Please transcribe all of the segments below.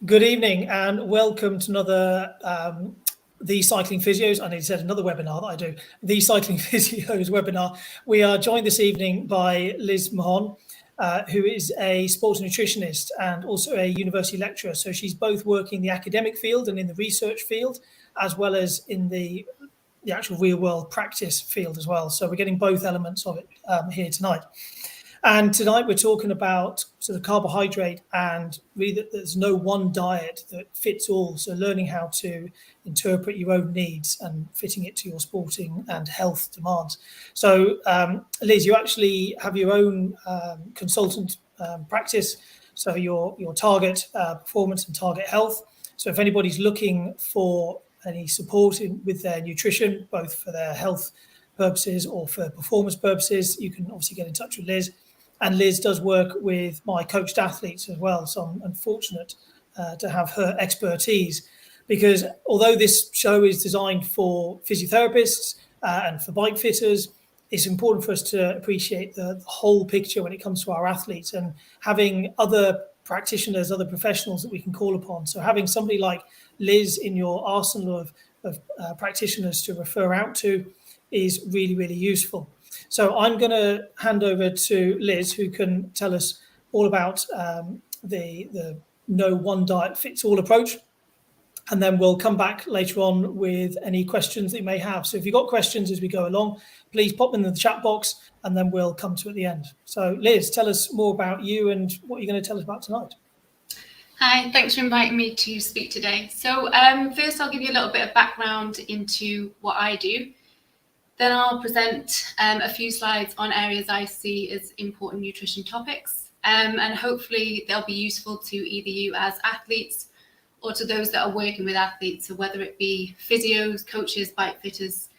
Good evening and welcome to another The Cycling Physios. I need to say another webinar that I do. The Cycling Physios webinar. We are joined this evening by Liz Mahon, who is a sports nutritionist and also a university lecturer. So she's both working in the academic field and in the research field, as well as in the actual real world practice field as well. So we're getting both elements of it here tonight. And tonight we're talking about sort of carbohydrate and really that there's no one diet that fits all. So learning how to interpret your own needs and fitting it to your sporting and health demands. So Liz, you actually have your own consultant practice. So your target performance and target health. So if anybody's looking for any support with their nutrition, both for their health purposes or for performance purposes, you can obviously get in touch with Liz. And Liz does work with my coached athletes as well. So I'm fortunate to have her expertise, because although this show is designed for physiotherapists and for bike fitters, it's important for us to appreciate the whole picture when it comes to our athletes and having other practitioners, other professionals that we can call upon. So having somebody like Liz in your arsenal of practitioners to refer out to is really, really useful. So I'm going to hand over to Liz, who can tell us all about the no one diet fits all approach. And then we'll come back later on with any questions that you may have. So if you've got questions as we go along, please pop them in the chat box and then we'll come to it at the end. So Liz, tell us more about you and what you're going to tell us about tonight. Hi, thanks for inviting me to speak today. So first I'll give you a little bit of background into what I do. Then I'll present a few slides on areas I see as important nutrition topics, and hopefully they'll be useful to either you as athletes or to those that are working with athletes, so whether it be physios, coaches, bike fitters,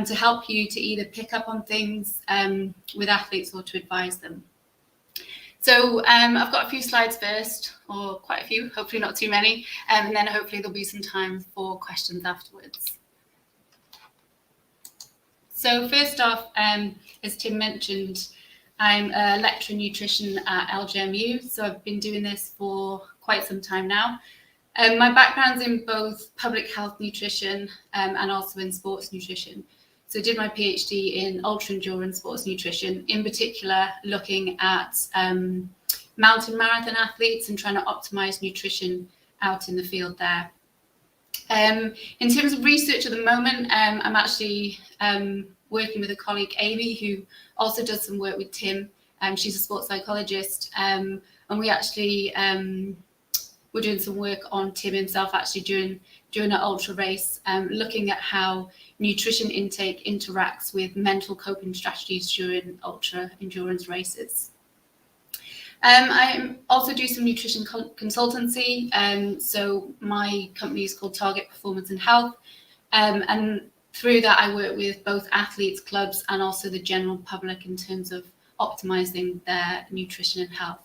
to help you to either pick up on things with athletes or to advise them. So I've got a few slides first, or quite a few, hopefully not too many, and then hopefully there'll be some time for questions afterwards. So first off, as Tim mentioned, I'm a lecturer in nutrition at LGMU, so I've been doing this for quite some time now. My background's in both public health nutrition and also in sports nutrition. So I did my PhD in ultra endurance sports nutrition, in particular looking at mountain marathon athletes and trying to optimize nutrition out in the field there. In terms of research at the moment, I'm actually working with a colleague, Amy, who also does some work with Tim. She's a sports psychologist, and we actually were doing some work on Tim himself actually during an ultra race, looking at how nutrition intake interacts with mental coping strategies during ultra endurance races. I also do some nutrition consultancy. So my company is called Target Performance and Health. And through that, I work with both athletes, clubs, and also the general public in terms of optimizing their nutrition and health.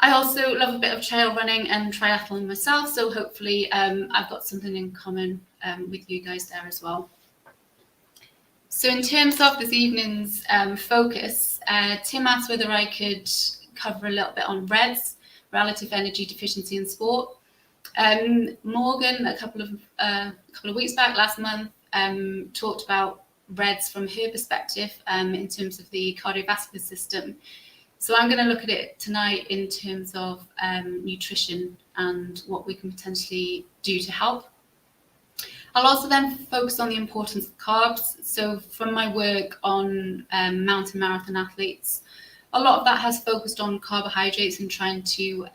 I also love a bit of trail running and triathlon myself. So hopefully I've got something in common with you guys there as well. So in terms of this evening's focus, Tim asked whether I could cover a little bit on REDS, relative energy deficiency in sport. Morgan, a couple of weeks back, last month, talked about REDS from her perspective in terms of the cardiovascular system. So I'm going to look at it tonight in terms of nutrition and what we can potentially do to help. I'll also then focus on the importance of carbs. So from my work on mountain marathon athletes, a lot of that has focused on carbohydrates and trying to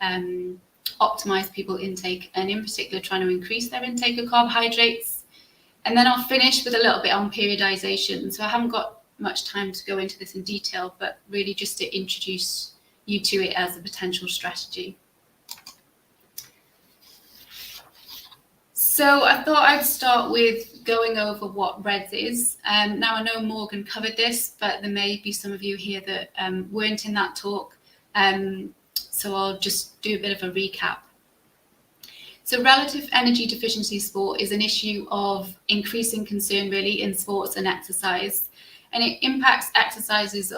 optimize people's intake, and in particular trying to increase their intake of carbohydrates. And then I'll finish with a little bit on periodization. So I haven't got much time to go into this in detail, but really just to introduce you to it as a potential strategy. So I thought I'd start with going over what REDS is. Now I know Morgan covered this, but there may be some of you here that weren't in that talk. So I'll just do a bit of a recap. So relative energy deficiency sport is an issue of increasing concern really in sports and exercise, and it impacts exercisers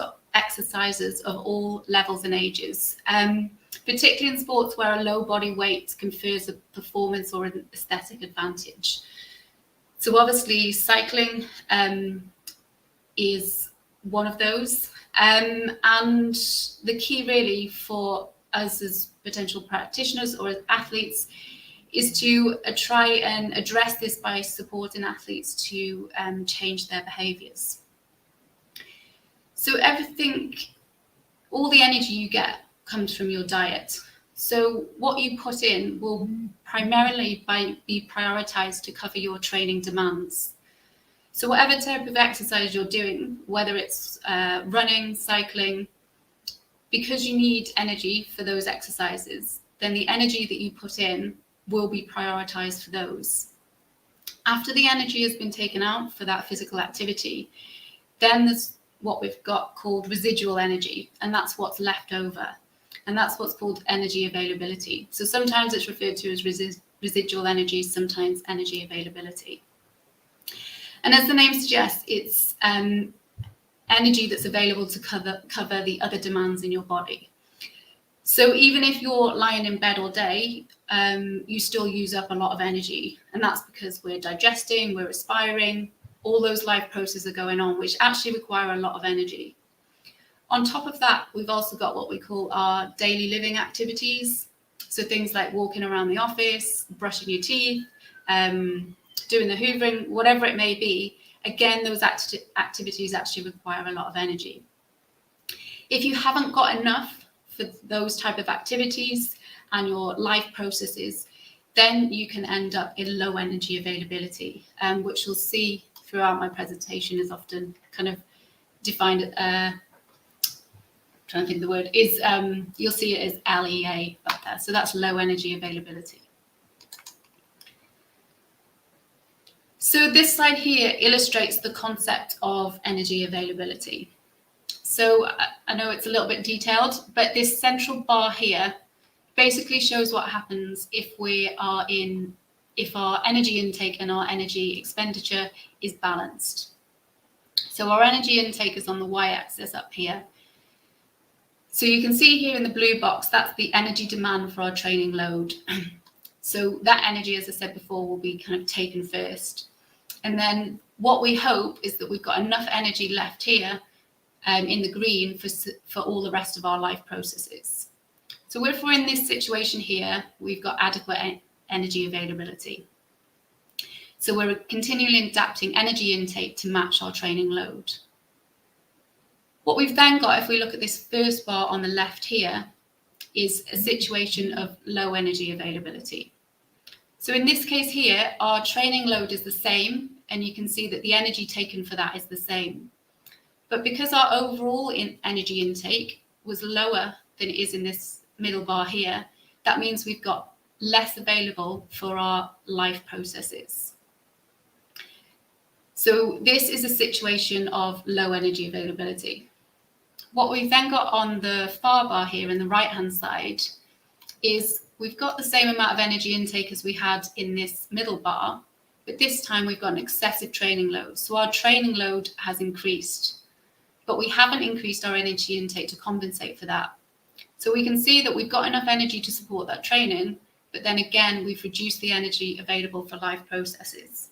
of all levels and ages. particularly in sports where a low body weight confers a performance or an aesthetic advantage. So obviously cycling is one of those. And the key really for us as potential practitioners or as athletes is to try and address this by supporting athletes to change their behaviours. So everything, all the energy you get comes from your diet. So what you put in will primarily be prioritised to cover your training demands. So whatever type of exercise you're doing, whether it's running, cycling, because you need energy for those exercises, then the energy that you put in will be prioritised for those. After the energy has been taken out for that physical activity, then there's what we've got called residual energy, and that's what's left over. And that's what's called energy availability. So sometimes it's referred to as residual energy, sometimes energy availability. And as the name suggests, it's energy that's available to cover the other demands in your body. So even if you're lying in bed all day, you still use up a lot of energy. And that's because we're digesting, we're respiring, all those life processes are going on, which actually require a lot of energy. On top of that, we've also got what we call our daily living activities. So things like walking around the office, brushing your teeth, doing the hoovering, whatever it may be. Again, those activities actually require a lot of energy. If you haven't got enough for those type of activities and your life processes, then you can end up in low energy availability, which you'll see throughout my presentation is often kind of defined, trying to think of the word, is you'll see it as LEA up there. So that's low energy availability. So this slide here illustrates the concept of energy availability. So I know it's a little bit detailed, but this central bar here basically shows what happens if our energy intake and our energy expenditure is balanced. So our energy intake is on the y-axis up here. So you can see here in the blue box, that's the energy demand for our training load. So that energy, as I said before, will be kind of taken first. And then what we hope is that we've got enough energy left here in the green for all the rest of our life processes. So if we're in this situation here, we've got adequate energy availability. So we're continually adapting energy intake to match our training load. What we've then got, if we look at this first bar on the left here, is a situation of low energy availability. So in this case here, our training load is the same, and you can see that the energy taken for that is the same. But because our overall energy intake was lower than it is in this middle bar here, that means we've got less available for our life processes. So this is a situation of low energy availability. What we've then got on the far bar here in the right-hand side is we've got the same amount of energy intake as we had in this middle bar, but this time we've got an excessive training load. So our training load has increased, but we haven't increased our energy intake to compensate for that. So we can see that we've got enough energy to support that training, but then again, we've reduced the energy available for life processes.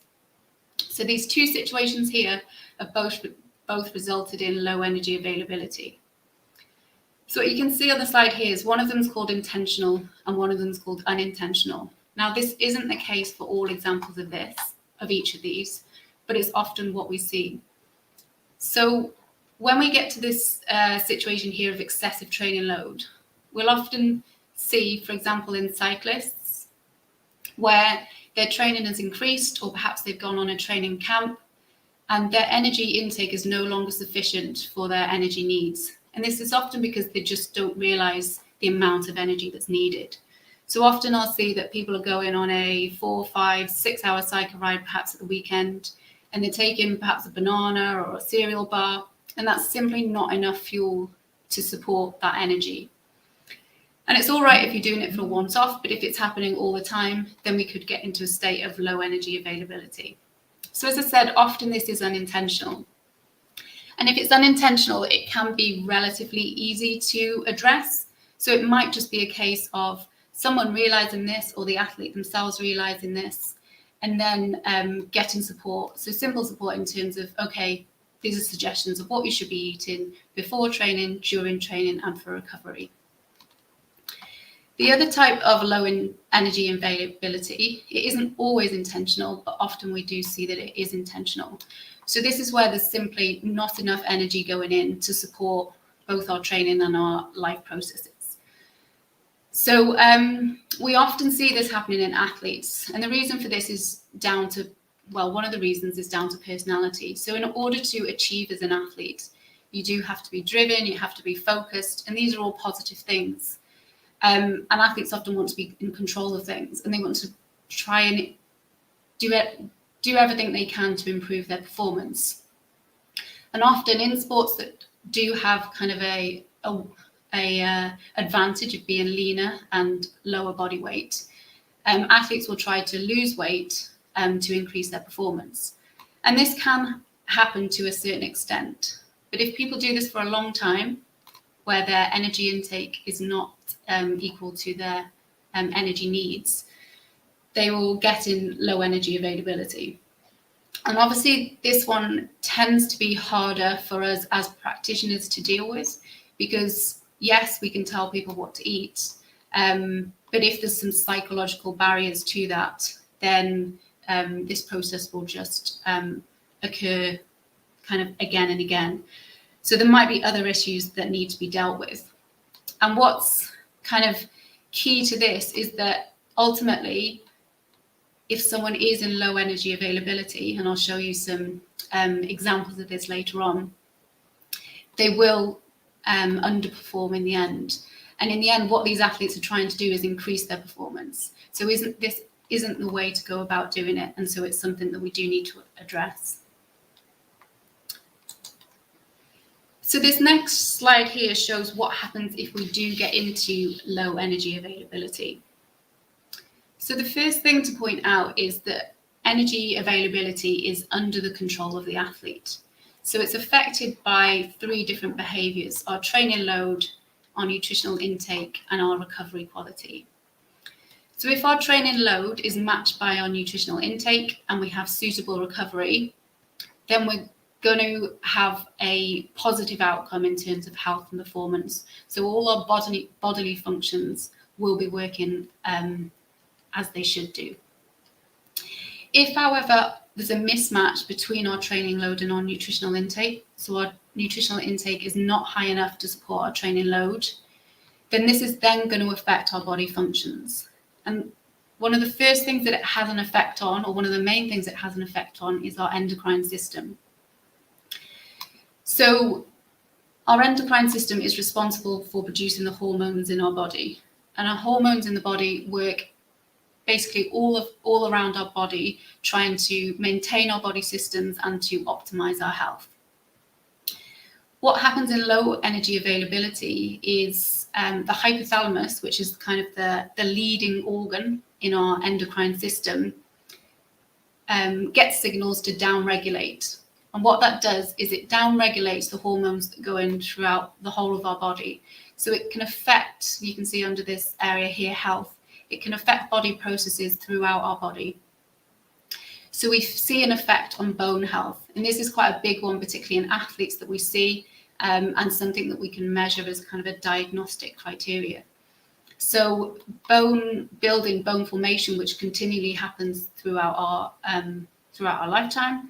So these two situations here have both resulted in low energy availability. So what you can see on the slide here is one of them is called intentional and one of them is called unintentional. Now, this isn't the case for all examples of each of these, but it's often what we see. So when we get to this situation here of excessive training load, we'll often see, for example, in cyclists, where their training has increased, or perhaps they've gone on a training camp, and their energy intake is no longer sufficient for their energy needs. And this is often because they just don't realise the amount of energy that's needed. So often I'll see that people are going on a 4, 5, 6 hour cycle ride, perhaps at the weekend, and they're taking perhaps a banana or a cereal bar, and that's simply not enough fuel to support that energy. And it's all right if you're doing it for a once-off, but if it's happening all the time, then we could get into a state of low energy availability. So as I said, often this is unintentional. And if it's unintentional, it can be relatively easy to address. So it might just be a case of someone realizing this, or the athlete themselves realizing this, and then getting support. So simple support in terms of, okay, these are suggestions of what you should be eating before training, during training, and for recovery. The other type of low energy availability, it isn't always intentional, but often we do see that it is intentional. So this is where there's simply not enough energy going in to support both our training and our life processes. So we often see this happening in athletes, and the reason for this is down to, well, one of the reasons is down to personality. So in order to achieve as an athlete, you do have to be driven, you have to be focused, and these are all positive things. And athletes often want to be in control of things, and they want to try and do everything they can to improve their performance. And often in sports that do have kind of a advantage of being leaner and lower body weight, athletes will try to lose weight to increase their performance. And this can happen to a certain extent. But if people do this for a long time, where their energy intake is not equal to their energy needs, they will get in low energy availability. And obviously this one tends to be harder for us as practitioners to deal with, because yes, we can tell people what to eat, but if there's some psychological barriers to that, then this process will just occur kind of again and again. So there might be other issues that need to be dealt with. And what's kind of key to this is that ultimately, if someone is in low energy availability, and I'll show you some examples of this later on, they will underperform in the end. And in the end, what these athletes are trying to do is increase their performance. So this isn't the way to go about doing it. And so it's something that we do need to address. So this next slide here shows what happens if we do get into low energy availability. So the first thing to point out is that energy availability is under the control of the athlete. So it's affected by 3 different behaviours: our training load, our nutritional intake, and our recovery quality. So if our training load is matched by our nutritional intake and we have suitable recovery, then we're going to have a positive outcome in terms of health and performance. So all our bodily functions will be working as they should do. If, however, there's a mismatch between our training load and our nutritional intake, so our nutritional intake is not high enough to support our training load, then this is then going to affect our body functions. And one of the first things that it has an effect on, or one of the main things it has an effect on, is our endocrine system. So our endocrine system is responsible for producing the hormones in our body, and our hormones in the body work basically all around our body, trying to maintain our body systems and to optimize our health. What happens in low energy availability is the hypothalamus, which is kind of the leading organ in our endocrine system, gets signals to downregulate. And what that does is it downregulates the hormones that go in throughout the whole of our body. So it can affect, you can see under this area here, health. It can affect body processes throughout our body. So we see an effect on bone health. And this is quite a big one, particularly in athletes that we see, and something that we can measure as kind of a diagnostic criteria. So bone building, bone formation, which continually happens throughout our lifetime.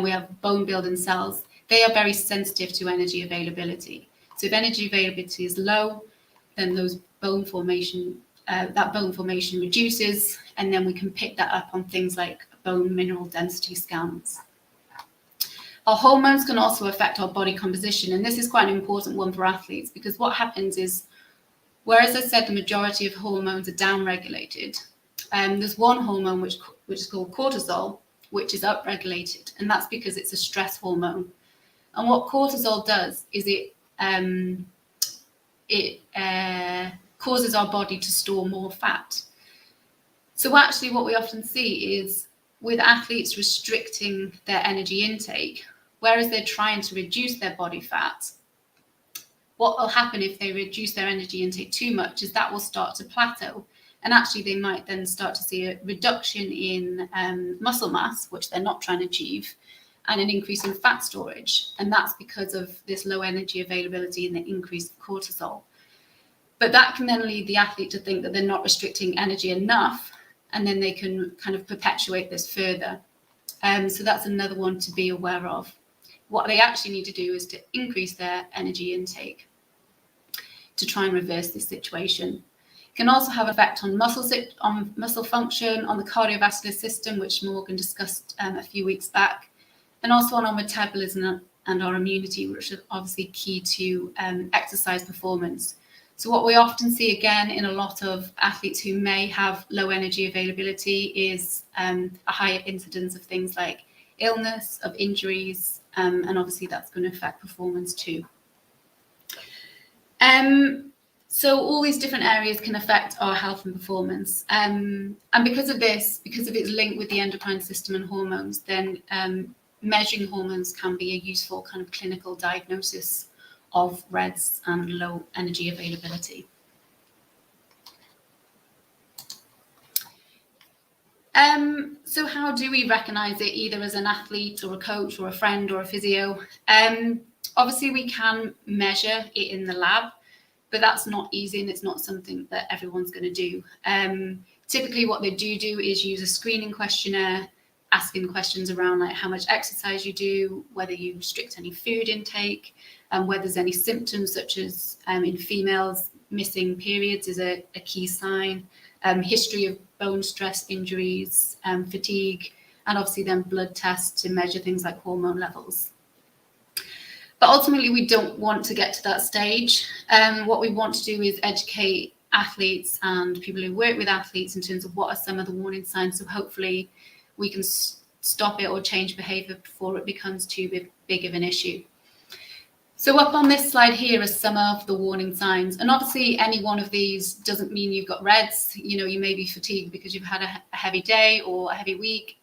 We have bone building cells. They are very sensitive to energy availability. So if energy availability is low, then those bone formation reduces, and then we can pick that up on things like bone mineral density scans. Our hormones can also affect our body composition, and this is quite an important one for athletes, because what happens is, whereas I said the majority of hormones are downregulated, there's one hormone which is called cortisol, which is upregulated, and that's because it's a stress hormone. And what cortisol does is it causes our body to store more fat. So actually what we often see is with athletes restricting their energy intake, whereas they're trying to reduce their body fat, what will happen if they reduce their energy intake too much is that will start to plateau. And actually, they might then start to see a reduction in muscle mass, which they're not trying to achieve, and an increase in fat storage. And that's because of this low energy availability and the increase of cortisol. But that can then lead the athlete to think that they're not restricting energy enough, and then they can kind of perpetuate this further. So that's another one to be aware of. What they actually need to do is to increase their energy intake to try and reverse this situation. It can also have an effect on muscle function, on the cardiovascular system, which Morgan discussed a few weeks back, and also on our metabolism and our immunity, which are obviously key to exercise performance. So what we often see again in a lot of athletes who may have low energy availability is a higher incidence of things like illness, of injuries, and obviously that's going to affect performance too. So all these different areas can affect our health and performance. And because of this, because of its link with the endocrine system and hormones, then measuring hormones can be a useful kind of clinical diagnosis of REDS and low energy availability. So how do we recognize it, either as an athlete or a coach or a friend or a physio? Obviously, we can measure it in the lab, but that's not easy and it's not something that everyone's going to do. Typically, what they do is use a screening questionnaire, asking questions around like how much exercise you do, whether you restrict any food intake, and whether there's any symptoms such as in females, missing periods is a key sign, history of bone stress injuries, fatigue, and obviously then blood tests to measure things like hormone levels. But ultimately, we don't want to get to that stage. What we want to do is educate athletes and people who work with athletes in terms of what are some of the warning signs. So hopefully we can stop it or change behavior before it becomes too big of an issue. So up on this slide here are some of the warning signs. And obviously any one of these doesn't mean you've got REDS. You know, you may be fatigued because you've had a heavy day or a heavy week.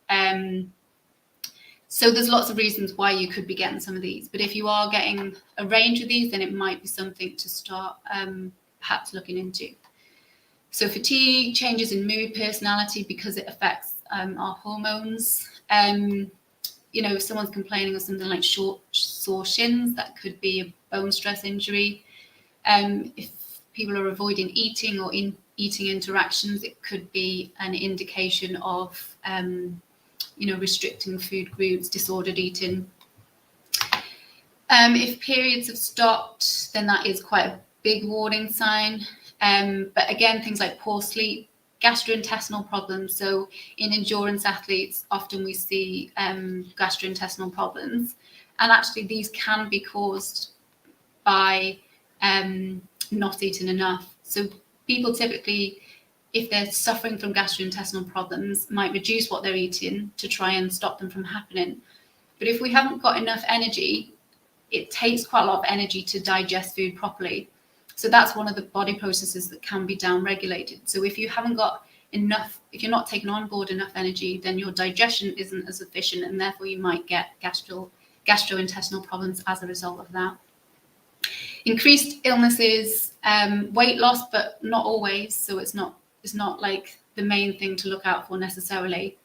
So there's lots of reasons why you could be getting some of these. But if you are getting a range of these, then it might be something to start perhaps looking into. So fatigue, changes in mood, personality, because it affects our hormones. You know, if someone's complaining of something like sore shins, that could be a bone stress injury. If people are avoiding eating or eating interactions, it could be an indication of, you know, restricting food groups, disordered eating. If periods have stopped, then that is quite a big warning sign. But again, things like poor sleep, gastrointestinal problems. So in endurance athletes, often we see gastrointestinal problems. And actually these can be caused by not eating enough. So people typically, if they're suffering from gastrointestinal problems, might reduce what they're eating to try and stop them from happening. But if we haven't got enough energy, it takes quite a lot of energy to digest food properly. So that's one of the body processes that can be down-regulated. So if you haven't got enough, if you're not taking on board enough energy, then your digestion isn't as efficient, and therefore you might get gastrointestinal problems as a result of that. Increased illnesses, weight loss, but not always. So it's not like the main thing to look out for necessarily.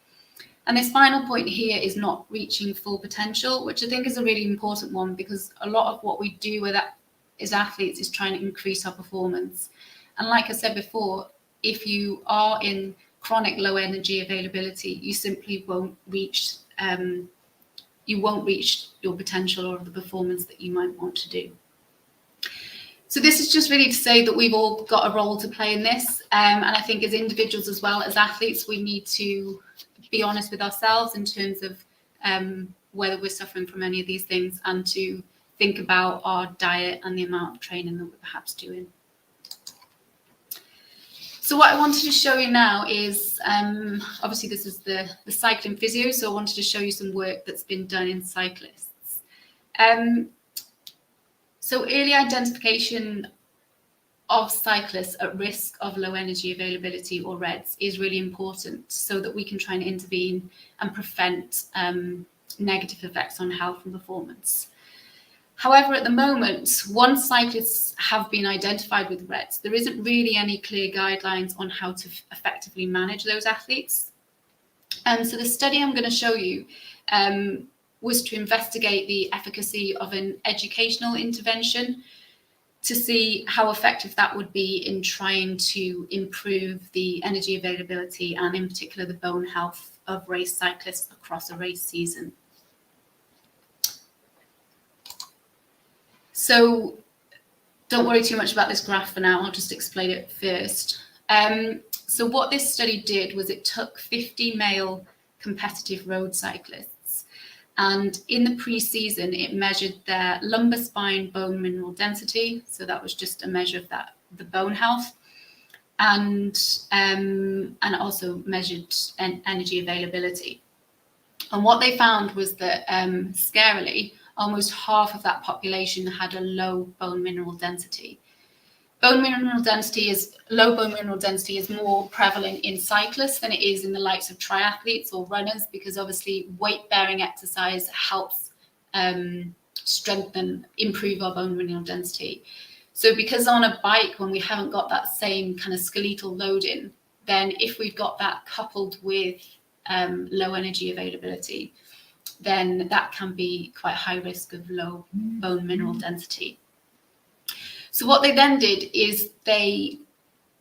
And this final point here is not reaching full potential, which I think is a really important one, because a lot of what we do with that as athletes is trying to increase our performance. And like I said before, if you are in chronic low energy availability, you simply won't reach your potential or the performance that you might want to do. So this is just really to say that we've all got a role to play in this. And I think as individuals as well as athletes, we need to be honest with ourselves in terms of whether we're suffering from any of these things, and to think about our diet and the amount of training that we're perhaps doing. So what I wanted to show you now is, obviously this is the cycling physio, so I wanted to show you some work that's been done in cyclists. So early identification of cyclists at risk of low energy availability or REDS is really important, so that we can try and intervene and prevent negative effects on health and performance. However, at the moment, once cyclists have been identified with REDs, there isn't really any clear guidelines on how to effectively manage those athletes. So the study I'm going to show you was to investigate the efficacy of an educational intervention to see how effective that would be in trying to improve the energy availability and in particular the bone health of race cyclists across a race season. So don't worry too much about this graph for now, I'll just explain it first. So what this study did was it took 50 male competitive road cyclists, and in the pre-season it measured their lumbar spine bone mineral density, so that was just a measure of that, the bone health, and also measured energy availability. And what they found was that, scarily, almost half of that population had a low bone mineral density. Low bone mineral density is more prevalent in cyclists than it is in the likes of triathletes or runners, because obviously weight-bearing exercise helps improve our bone mineral density. So because on a bike, when we haven't got that same kind of skeletal loading, then if we've got that coupled with low energy availability, then that can be quite high risk of low bone mineral density. So what they then did is they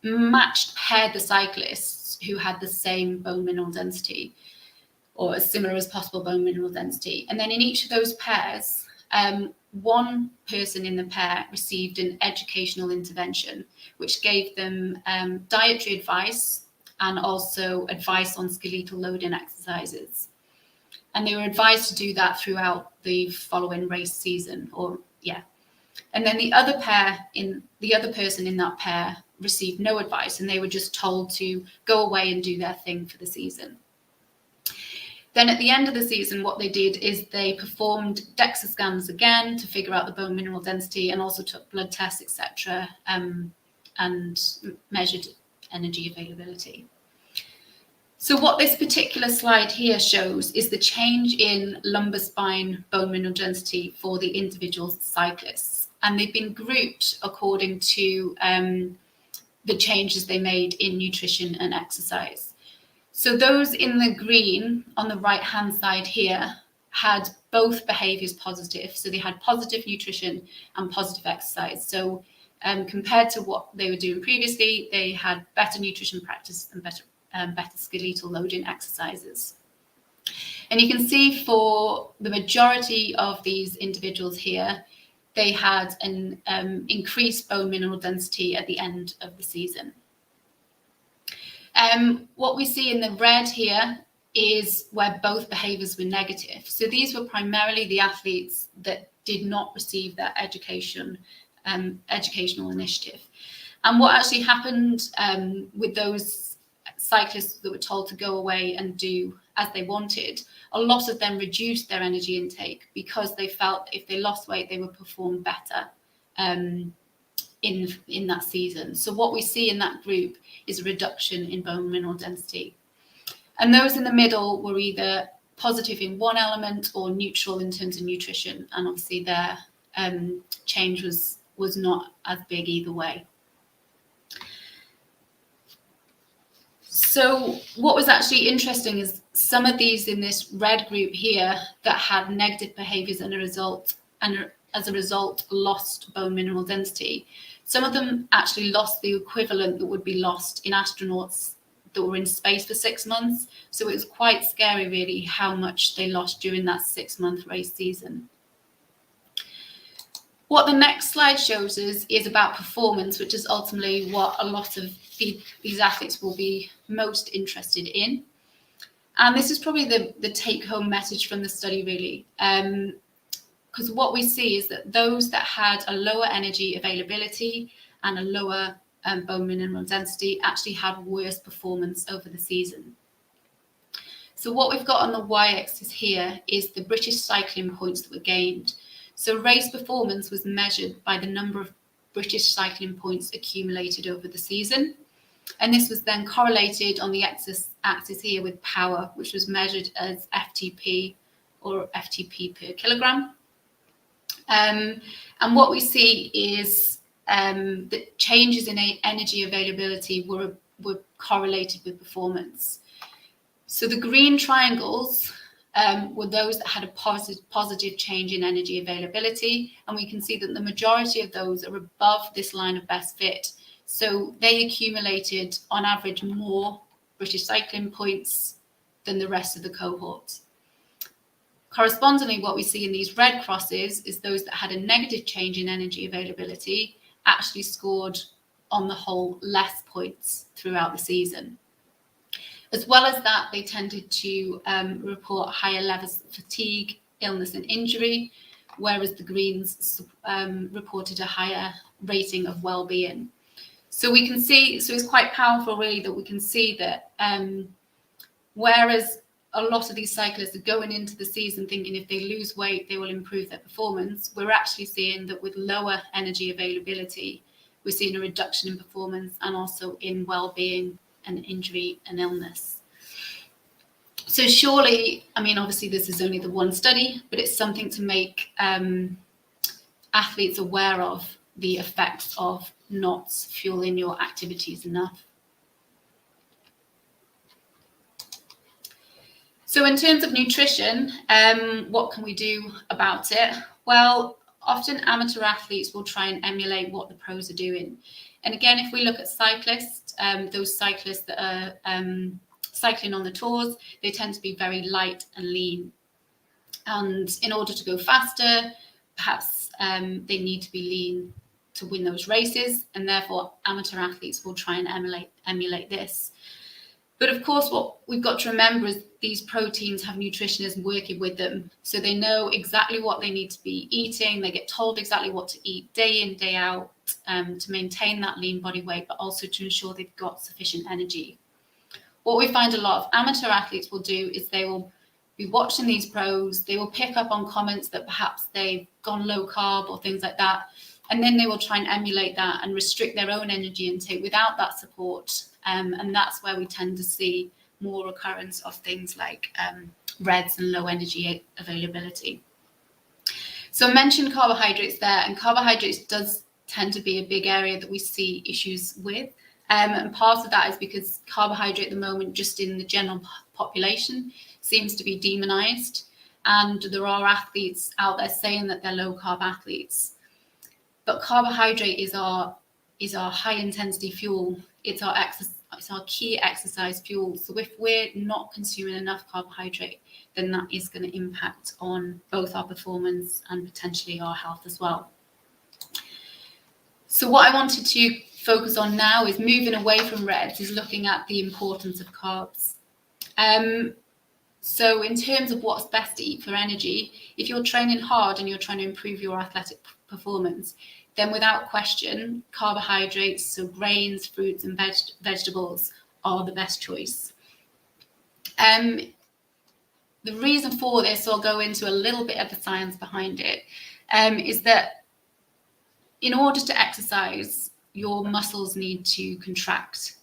paired the cyclists who had the same bone mineral density or as similar as possible bone mineral density. And then in each of those pairs, one person in the pair received an educational intervention, which gave them dietary advice and also advice on skeletal loading exercises. And they were advised to do that throughout the following race season, And then the other person in that pair received no advice, and they were just told to go away and do their thing for the season. Then at the end of the season, what they did is they performed DEXA scans again to figure out the bone mineral density, and also took blood tests, etc., and measured energy availability. So what this particular slide here shows is the change in lumbar spine bone mineral density for the individual cyclists. And they've been grouped according to the changes they made in nutrition and exercise. So those in the green on the right-hand side here had both behaviours positive. So they had positive nutrition and positive exercise. So compared to what they were doing previously, they had better nutrition practice and better skeletal loading exercises. And you can see for the majority of these individuals here, they had an increased bone mineral density at the end of the season. What we see in the red here is where both behaviours were negative. So these were primarily the athletes that did not receive that educational initiative. And what actually happened with those cyclists that were told to go away and do as they wanted, a lot of them reduced their energy intake because they felt if they lost weight, they would perform better in that season. So what we see in that group is a reduction in bone mineral density. And those in the middle were either positive in one element or neutral in terms of nutrition. And obviously their change was not as big either way. So what was actually interesting is some of these in this red group here that had negative behaviours and as a result lost bone mineral density. Some of them actually lost the equivalent that would be lost in astronauts that were in space for 6 months. So it was quite scary really how much they lost during that 6-month race season. What the next slide shows us is about performance, which is ultimately what a lot of these athletes will be most interested in. And this is probably the take-home message from the study, really. Because what we see is that those that had a lower energy availability and a lower bone mineral density actually had worse performance over the season. So what we've got on the y-axis here is the British cycling points that were gained. So race performance was measured by the number of British cycling points accumulated over the season. And this was then correlated on the axis here with power, which was measured as FTP or FTP per kilogram. And what we see is that changes in energy availability were correlated with performance. So the green triangles were those that had a positive change in energy availability, and we can see that the majority of those are above this line of best fit. So they accumulated on average more British cycling points than the rest of the cohort. Correspondingly, what we see in these red crosses is those that had a negative change in energy availability actually scored on the whole less points throughout the season. As well as that, they tended to report higher levels of fatigue, illness and injury, whereas the greens reported a higher rating of well-being. So we can see, so it's quite powerful really that we can see that whereas a lot of these cyclists are going into the season thinking if they lose weight, they will improve their performance, we're actually seeing that with lower energy availability, we're seeing a reduction in performance and also in well-being and injury and illness. So surely, I mean, obviously this is only the one study, but it's something to make athletes aware of the effects of not fueling your activities enough. So in terms of nutrition, what can we do about it? Well, often amateur athletes will try and emulate what the pros are doing. And again, if we look at cyclists, those cyclists that are cycling on the tours, they tend to be very light and lean. And in order to go faster, perhaps they need to be lean to win those races, and therefore amateur athletes will try and emulate this. But of course, what we've got to remember is these proteins have nutritionists working with them. So they know exactly what they need to be eating. They get told exactly what to eat day in, day out to maintain that lean body weight, but also to ensure they've got sufficient energy. What we find a lot of amateur athletes will do is they will be watching these pros. They will pick up on comments that perhaps they've gone low carb or things like that. And then they will try and emulate that and restrict their own energy intake without that support. And that's where we tend to see more occurrence of things like REDs and low energy availability. So I mentioned carbohydrates there, and carbohydrates does tend to be a big area that we see issues with. And part of that is because carbohydrate at the moment, just in the general population, seems to be demonized. And there are athletes out there saying that they're low carb athletes. But carbohydrate is our high intensity fuel. It's our key exercise fuel. So if we're not consuming enough carbohydrate, then that is going to impact on both our performance and potentially our health as well. So what I wanted to focus on now is moving away from REDs, is looking at the importance of carbs. So in terms of what's best to eat for energy, if you're training hard and you're trying to improve your athletic performance, then without question, carbohydrates, so grains, fruits and vegetables are the best choice. The reason for this, so I'll go into a little bit of the science behind it, is that in order to exercise, your muscles need to contract.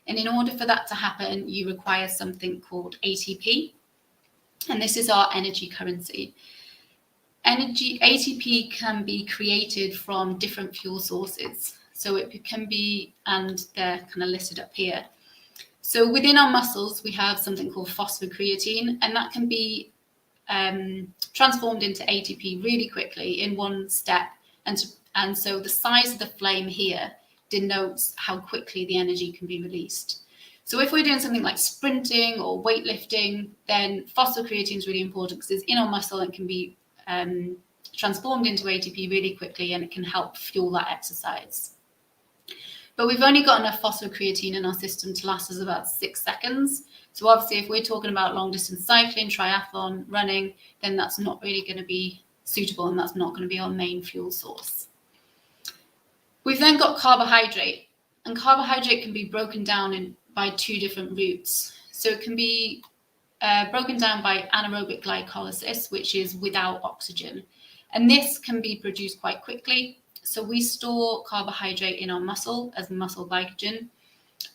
And in order for that to happen, you require something called ATP. And this is our energy currency. ATP can be created from different fuel sources. So it can be, and they're kind of listed up here. So within our muscles, we have something called phosphocreatine, and that can be transformed into ATP really quickly in one step. And so the size of the flame here denotes how quickly the energy can be released. So if we're doing something like sprinting or weightlifting, then phosphocreatine is really important because it's in our muscle and can be transformed into ATP really quickly, and it can help fuel that exercise. But we've only got enough phosphocreatine in our system to last us about 6 seconds. So obviously if we're talking about long distance cycling, triathlon, running, then that's not really going to be suitable, and that's not going to be our main fuel source. We've then got carbohydrate, and carbohydrate can be broken down by 2 different routes. So it can be broken down by anaerobic glycolysis, which is without oxygen. And this can be produced quite quickly. So we store carbohydrate in our muscle as muscle glycogen.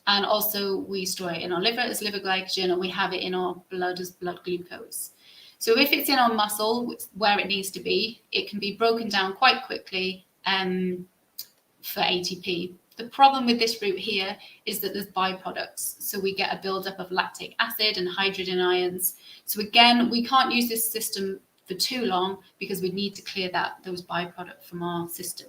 And also we store it in our liver as liver glycogen, and we have it in our blood as blood glucose. So if it's in our muscle, where it needs to be, it can be broken down quite quickly for ATP. The problem with this route here is that there's byproducts. So we get a buildup of lactic acid and hydrogen ions. So again, we can't use this system for too long because we need to clear those byproducts from our system.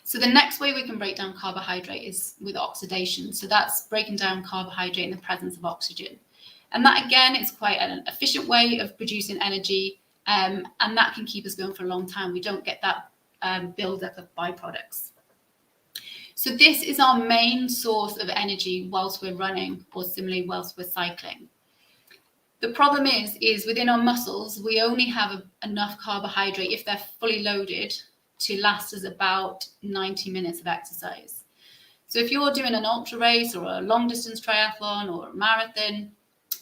So the next way we can break down carbohydrate is with oxidation. So that's breaking down carbohydrate in the presence of oxygen. And that again is quite an efficient way of producing energy, and that can keep us going for a long time. We don't get that buildup of byproducts. So this is our main source of energy whilst we're running, or similarly whilst we're cycling. The problem is within our muscles, we only have enough carbohydrate, if they're fully loaded, to last us about 90 minutes of exercise. So if you're doing an ultra race or a long distance triathlon or a marathon,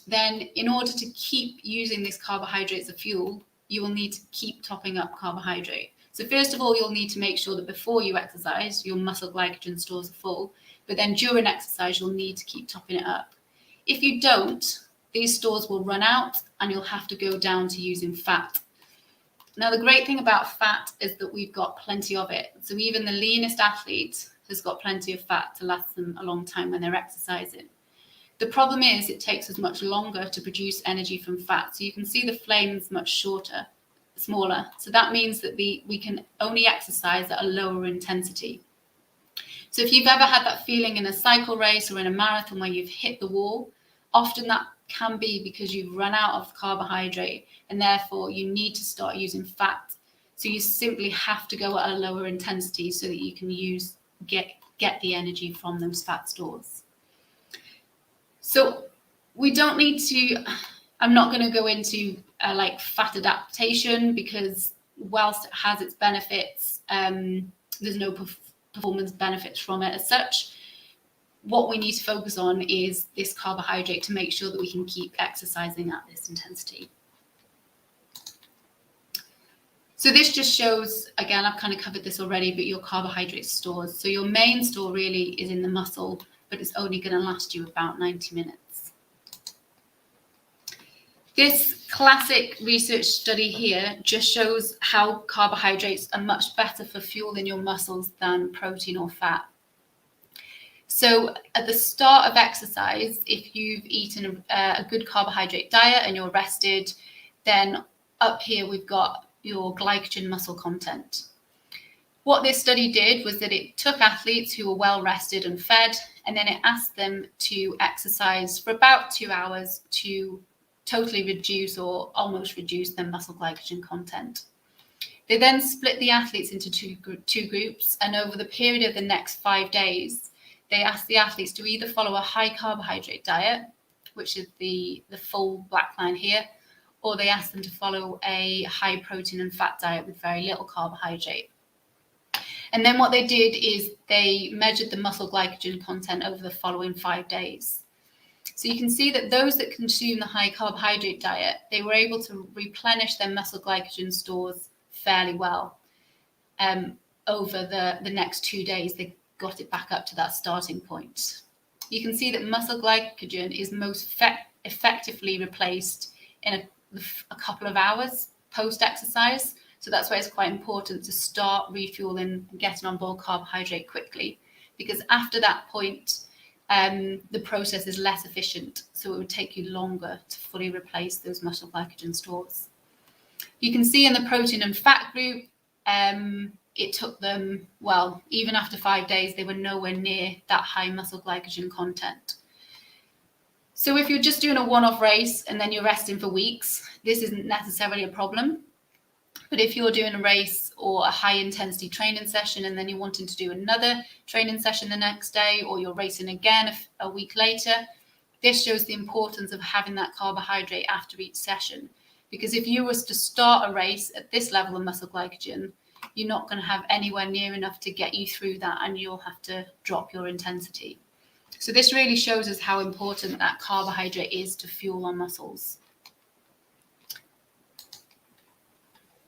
then in order to keep using this carbohydrate as a fuel, you will need to keep topping up carbohydrate. So first of all, you'll need to make sure that before you exercise, your muscle glycogen stores are full, but then during exercise, you'll need to keep topping it up. If you don't, these stores will run out and you'll have to go down to using fat. Now, the great thing about fat is that we've got plenty of it. So even the leanest athlete has got plenty of fat to last them a long time when they're exercising. The problem is it takes us much longer to produce energy from fat. So you can see the flames much smaller. So that means that we can only exercise at a lower intensity. So if you've ever had that feeling in a cycle race or in a marathon where you've hit the wall, often that can be because you've run out of carbohydrate and therefore you need to start using fat. So you simply have to go at a lower intensity so that you can get the energy from those fat stores. So we don't need to, I'm not going to go into like fat adaptation because whilst it has its benefits, there's no performance benefits from it as such. What we need to focus on is this carbohydrate to make sure that we can keep exercising at this intensity. So this just shows, again, I've kind of covered this already, but your carbohydrate stores. So your main store really is in the muscle, but it's only going to last you about 90 minutes. This classic research study here just shows how carbohydrates are much better for fueling your muscles than protein or fat. So at the start of exercise, if you've eaten a good carbohydrate diet and you're rested, then up here we've got your glycogen muscle content. What this study did was that it took athletes who were well rested and fed, and then it asked them to exercise for about 2 hours to totally reduce or almost reduce their muscle glycogen content. They then split the athletes into two groups, and over the period of the next 5 days, they asked the athletes to either follow a high carbohydrate diet, which is the full black line here, or they asked them to follow a high protein and fat diet with very little carbohydrate. And then what they did is they measured the muscle glycogen content over the following 5 days. So you can see that those that consume the high carbohydrate diet, they were able to replenish their muscle glycogen stores fairly well. Over the next 2 days, they got it back up to that starting point. You can see that muscle glycogen is most effectively replaced in a couple of hours post-exercise. So that's why it's quite important to start refueling and getting on board carbohydrate quickly, because after that point, the process is less efficient. So it would take you longer to fully replace those muscle glycogen stores. You can see in the protein and fat group, it took them, well, even after 5 days, they were nowhere near that high muscle glycogen content. So if you're just doing a one-off race and then you're resting for weeks, this isn't necessarily a problem. But if you're doing a race or a high intensity training session and then you're wanting to do another training session the next day, or you're racing again a week later, this shows the importance of having that carbohydrate after each session. Because if you was to start a race at this level of muscle glycogen, you're not going to have anywhere near enough to get you through that, and you'll have to drop your intensity. So this really shows us how important that carbohydrate is to fuel our muscles.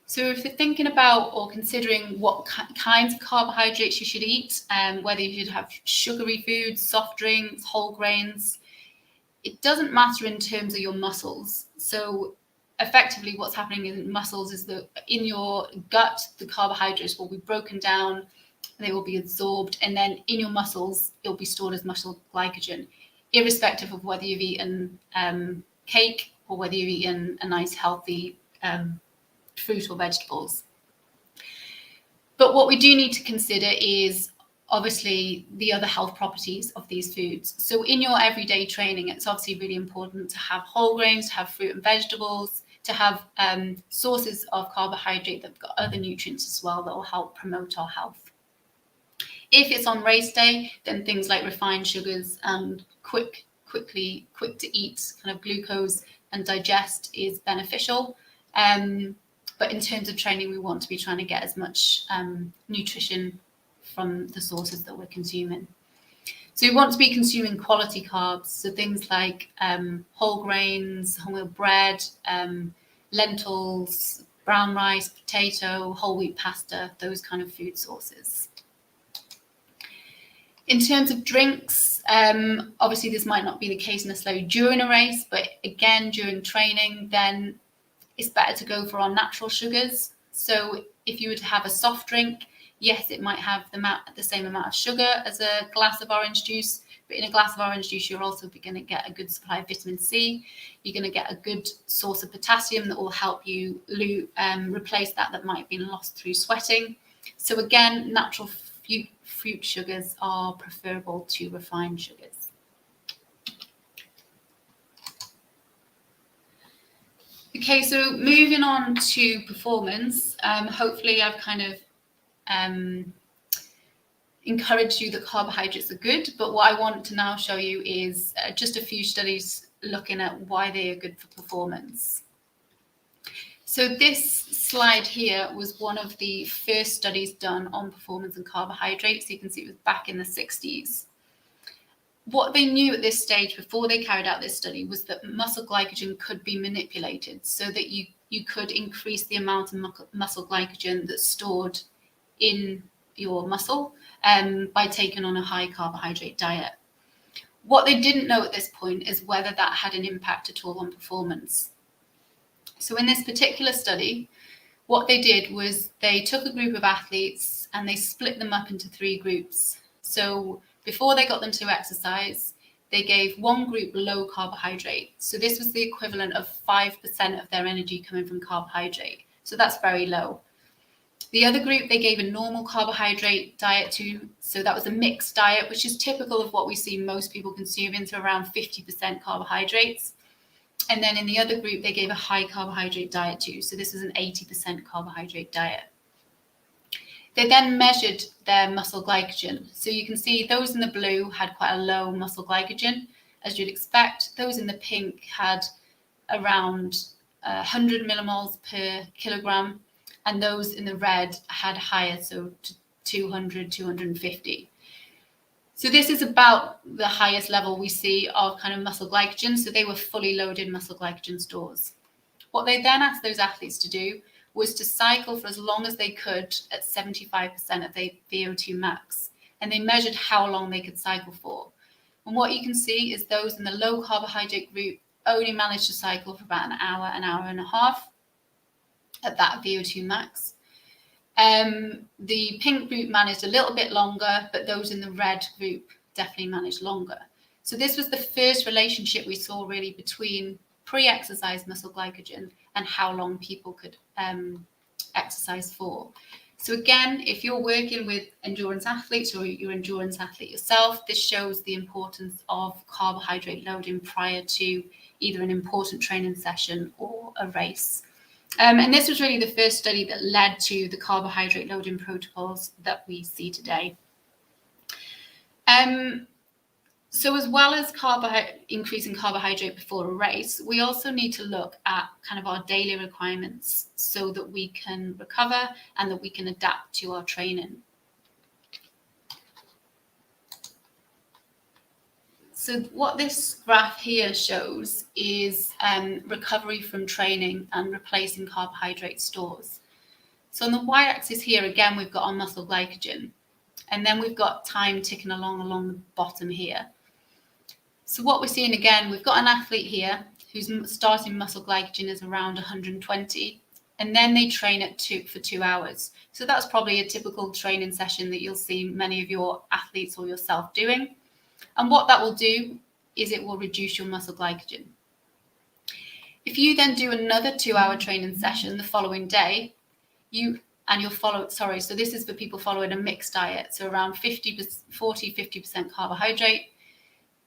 So if you're thinking about or considering what kinds of carbohydrates you should eat, whether you should have sugary foods, soft drinks, whole grains, it doesn't matter in terms of your muscles. So effectively what's happening in muscles is that in your gut, the carbohydrates will be broken down, they will be absorbed, and then in your muscles, it'll be stored as muscle glycogen, irrespective of whether you've eaten cake or whether you've eaten a nice healthy fruit or vegetables. But what we do need to consider is obviously the other health properties of these foods. So in your everyday training, it's obviously really important to have whole grains, to have fruit and vegetables, to have sources of carbohydrate that have got other nutrients as well that will help promote our health. If it's on race day, then things like refined sugars and quick to eat kind of glucose and digest is beneficial. But in terms of training, we want to be trying to get as much nutrition from the sources that we're consuming. So we want to be consuming quality carbs, so things like whole grains, wholemeal bread, lentils, brown rice, potato, whole wheat pasta, those kind of food sources. In terms of drinks, obviously this might not be the case necessarily during a race, but again, during training, then it's better to go for our natural sugars. So if you were to have a soft drink, yes, it might have the same amount of sugar as a glass of orange juice, but in a glass of orange juice, you're also going to get a good supply of vitamin C. You're going to get a good source of potassium that will help you replace that might have been lost through sweating. So again, natural fruit sugars are preferable to refined sugars. Okay, so moving on to performance, hopefully I've kind of encouraged you that carbohydrates are good, but what I want to now show you is just a few studies looking at why they are good for performance. So this slide here was one of the first studies done on performance and carbohydrates. You can see it was back in the 60s. What they knew at this stage before they carried out this study was that muscle glycogen could be manipulated so that you could increase the amount of muscle glycogen that's stored in your muscle by taking on a high carbohydrate diet. What they didn't know at this point is whether that had an impact at all on performance. So in this particular study, what they did was they took a group of athletes and they split them up into 3 groups. So before they got them to exercise, they gave one group low carbohydrate. So this was the equivalent of 5% of their energy coming from carbohydrate. So that's very low. The other group, they gave a normal carbohydrate diet to. So that was a mixed diet, which is typical of what we see most people consuming, to around 50% carbohydrates. And then in the other group, they gave a high carbohydrate diet to. So this was an 80% carbohydrate diet. They then measured their muscle glycogen. So you can see those in the blue had quite a low muscle glycogen, as you'd expect. Those in the pink had around 100 millimoles per kilogram, and those in the red had higher, so 200, 250. So this is about the highest level we see of kind of muscle glycogen. So they were fully loaded muscle glycogen stores. What they then asked those athletes to do was to cycle for as long as they could at 75% of their VO2 max. And they measured how long they could cycle for. And what you can see is those in the low carbohydrate group only managed to cycle for about an hour and a half at that VO2 max. The pink group managed a little bit longer, but those in the red group definitely managed longer. So this was the first relationship we saw really between pre-exercise muscle glycogen and how long people could exercise for. So again, if you're working with endurance athletes or you're an endurance athlete yourself, this shows the importance of carbohydrate loading prior to either an important training session or a race. And this was really the first study that led to the carbohydrate loading protocols that we see today. So as well as increasing carbohydrate before a race, we also need to look at kind of our daily requirements so that we can recover and that we can adapt to our training. So what this graph here shows is recovery from training and replacing carbohydrate stores. So on the y-axis here, again, we've got our muscle glycogen, and then we've got time ticking along the bottom here. So what we're seeing again, we've got an athlete here whose starting muscle glycogen is around 120, and then they train for 2 hours. So that's probably a typical training session that you'll see many of your athletes or yourself doing. And what that will do is it will reduce your muscle glycogen. If you then do another 2-hour training session the following day, so this is for people following a mixed diet, so around 40-50% carbohydrate,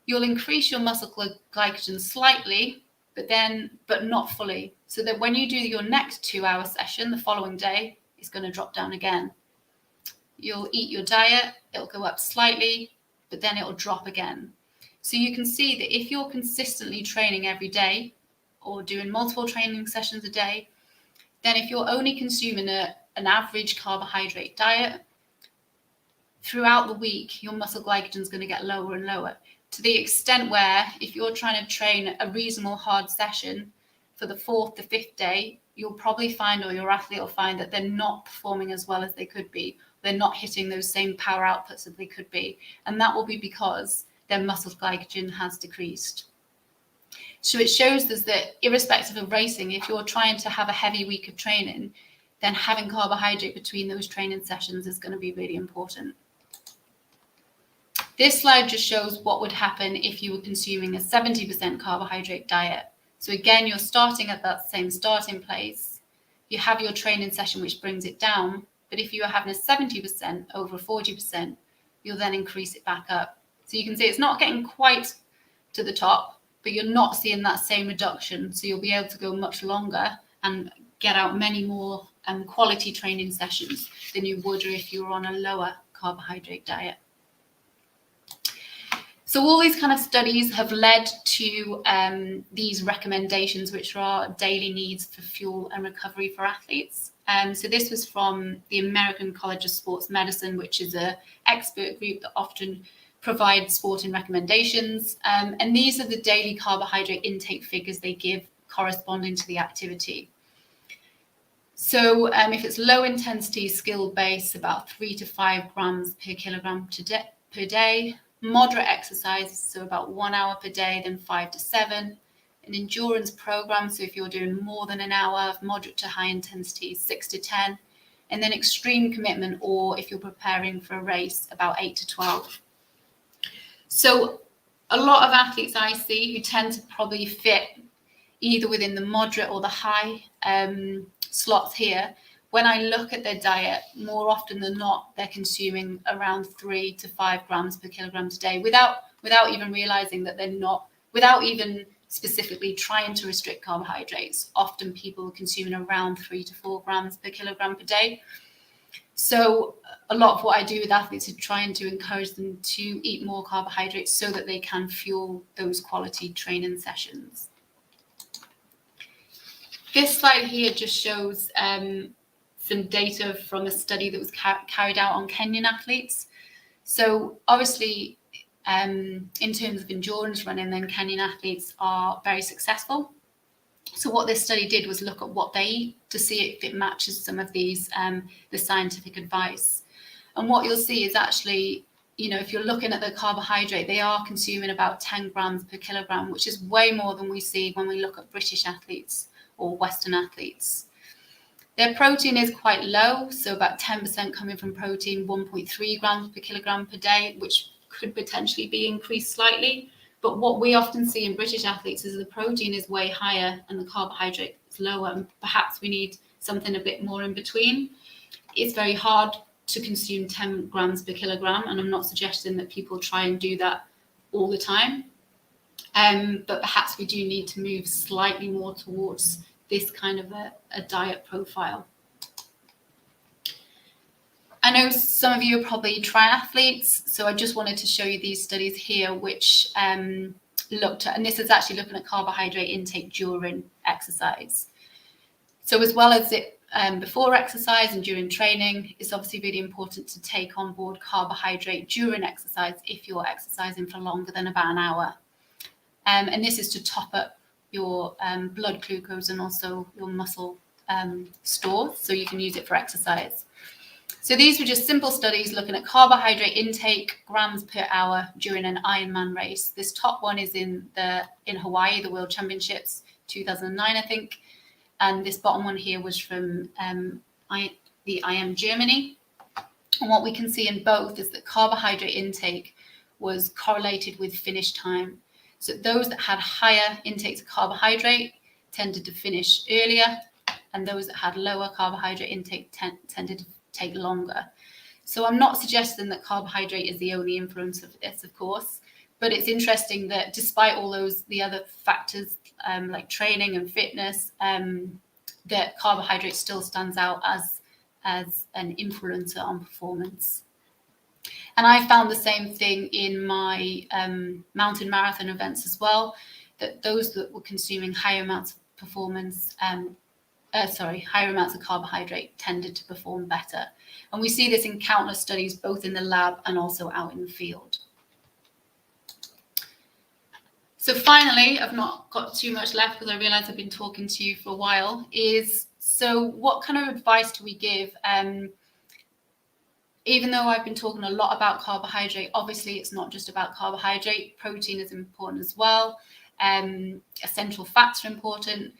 you'll increase your muscle glycogen slightly, but not fully. So that when you do your next 2-hour session the following day, it's going to drop down again. You'll eat your diet, it'll go up slightly, but then it'll drop again. So you can see that if you're consistently training every day or doing multiple training sessions a day, then if you're only consuming an average carbohydrate diet, throughout the week, your muscle glycogen is going to get lower and lower, to the extent where if you're trying to train a reasonable hard session for the 4th to 5th day, you'll probably find, or your athlete will find, that they're not performing as well as they could be. They're not hitting those same power outputs that they could be. And that will be because their muscle glycogen has decreased. So it shows us that irrespective of racing, if you're trying to have a heavy week of training, then having carbohydrate between those training sessions is going to be really important. This slide just shows what would happen if you were consuming a 70% carbohydrate diet. So again, you're starting at that same starting place. You have your training session, which brings it down. But if you are having a 70% over 40%, you'll then increase it back up. So you can see it's not getting quite to the top, but you're not seeing that same reduction. So you'll be able to go much longer and get out many more quality training sessions than you would if you were on a lower carbohydrate diet. So all these kind of studies have led to these recommendations, which are daily needs for fuel and recovery for athletes. So this was from the American College of Sports Medicine, which is an expert group that often provides sporting recommendations. And these are the daily carbohydrate intake figures they give corresponding to the activity. So if it's low intensity skill based, about 3 to 5 grams per kilogram per day. Moderate exercise, so about 1 hour per day, then 5 to 7. An endurance program, so if you're doing more than an hour of moderate to high intensity, 6 to 10. And then extreme commitment, or if you're preparing for a race, about 8 to 12. So a lot of athletes I see who tend to probably fit either within the moderate or the high slots here, when I look at their diet, more often than not, they're consuming around 3 to 5 grams per kilogram a day without even realizing that they're not, without even specifically trying to restrict carbohydrates. Often people are consuming around 3 to 4 grams per kilogram per day. So a lot of what I do with athletes is trying to encourage them to eat more carbohydrates so that they can fuel those quality training sessions. This slide here just shows some data from a study that was carried out on Kenyan athletes. So obviously, in terms of endurance running, then Kenyan athletes are very successful. So what this study did was look at what they eat to see if it matches some of these, the scientific advice. And what you'll see is actually, you know, if you're looking at the carbohydrate, they are consuming about 10 grams per kilogram, which is way more than we see when we look at British athletes or Western athletes. Their protein is quite low, so about 10% coming from protein, 1.3 grams per kilogram per day, which could potentially be increased slightly. But what we often see in British athletes is the protein is way higher and the carbohydrate is lower, and perhaps we need something a bit more in between. It's very hard to consume 10 grams per kilogram, and I'm not suggesting that people try and do that all the time. But perhaps we do need to move slightly more towards this kind of a diet profile. I know some of you are probably triathletes, so I just wanted to show you these studies here, which looked at, and this is actually looking at carbohydrate intake during exercise. So as well as it before exercise and during training, it's obviously really important to take on board carbohydrate during exercise if you're exercising for longer than about an hour. And this is to top up your blood glucose and also your muscle stores, so you can use it for exercise. So these were just simple studies looking at carbohydrate intake, grams per hour during an Ironman race. This top one is in Hawaii, the World Championships, 2009, I think. And this bottom one here was from the IM Germany. And what we can see in both is that carbohydrate intake was correlated with finish time. So those that had higher intakes of carbohydrate tended to finish earlier, and those that had lower carbohydrate intake tended to take longer. So I'm not suggesting that carbohydrate is the only influence of this, of course, but it's interesting that despite all the other factors like training and fitness, that carbohydrate still stands out as an influencer on performance. And I found the same thing in my mountain marathon events as well, that those that were consuming higher amounts of performance, higher amounts of carbohydrate tended to perform better. And we see this in countless studies, both in the lab and also out in the field. So finally, I've not got too much left because I realize I've been talking to you for a while, so what kind of advice do we give? Even though I've been talking a lot about carbohydrate, obviously it's not just about carbohydrate. Protein is important as well. Essential fats are important.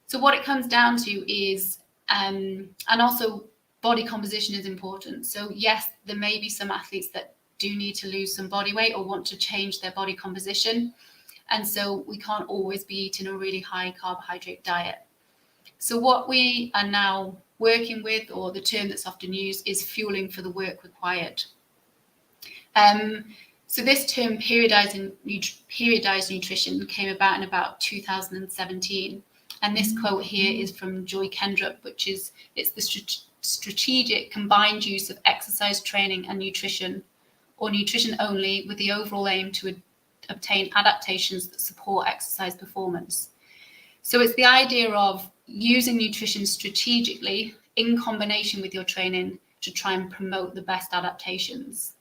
So what it comes down to is, and also body composition is important. So yes, there may be some athletes that do need to lose some body weight or want to change their body composition. And so we can't always be eating a really high carbohydrate diet. So what we are now working with, or the term that's often used, is fueling for the work required. So this term, periodized nutrition, came about in about 2017. And this quote here is from Joy Kendrup, it's the strategic combined use of exercise training and nutrition, or nutrition only, with the overall aim to obtain adaptations that support exercise performance. So it's the idea of using nutrition strategically in combination with your training to try and promote the best adaptations.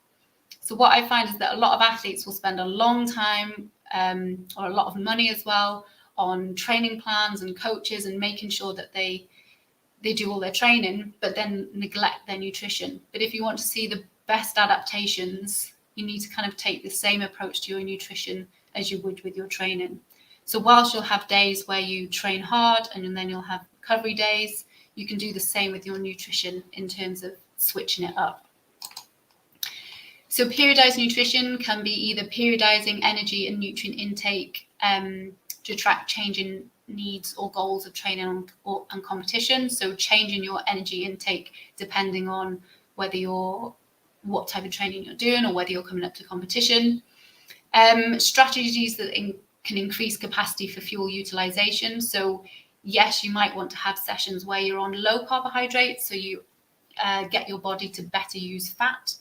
So what I find is that a lot of athletes will spend a long time or a lot of money as well on training plans and coaches and making sure that they do all their training, but then neglect their nutrition. But if you want to see the best adaptations, you need to kind of take the same approach to your nutrition as you would with your training. So whilst you'll have days where you train hard and then you'll have recovery days, you can do the same with your nutrition in terms of switching it up. So periodized nutrition can be either periodizing energy and nutrient intake to track changing needs or goals of training and competition. So changing your energy intake depending on what type of training you're doing or whether you're coming up to competition. Strategies that can increase capacity for fuel utilization. So yes, you might want to have sessions where you're on low carbohydrates, so you get your body to better use fat.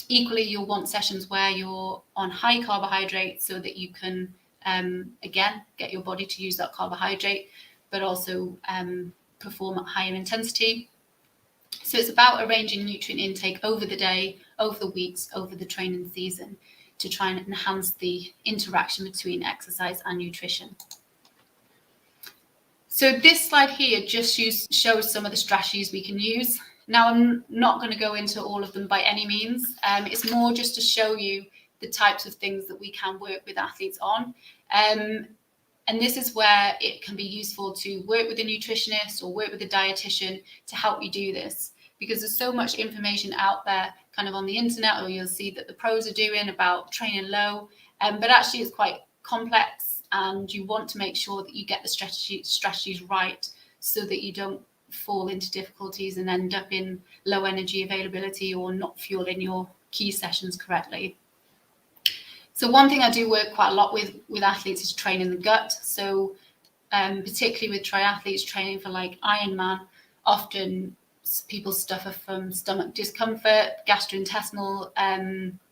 Equally, you'll want sessions where you're on high carbohydrates so that you can, again, get your body to use that carbohydrate, but also perform at higher intensity. So it's about arranging nutrient intake over the day, over the weeks, over the training season to try and enhance the interaction between exercise and nutrition. So this slide here just shows some of the strategies we can use. Now, I'm not going to go into all of them by any means. It's more just to show you the types of things that we can work with athletes on. And this is where it can be useful to work with a nutritionist or work with a dietitian to help you do this, because there's so much information out there kind of on the internet, or you'll see that the pros are doing about training low, but actually it's quite complex, and you want to make sure that you get the strategies right so that you don't fall into difficulties and end up in low energy availability or not fueling your key sessions correctly. So one thing I do work quite a lot with athletes is training the gut. So particularly with triathletes training for like Ironman, often people suffer from stomach discomfort, gastrointestinal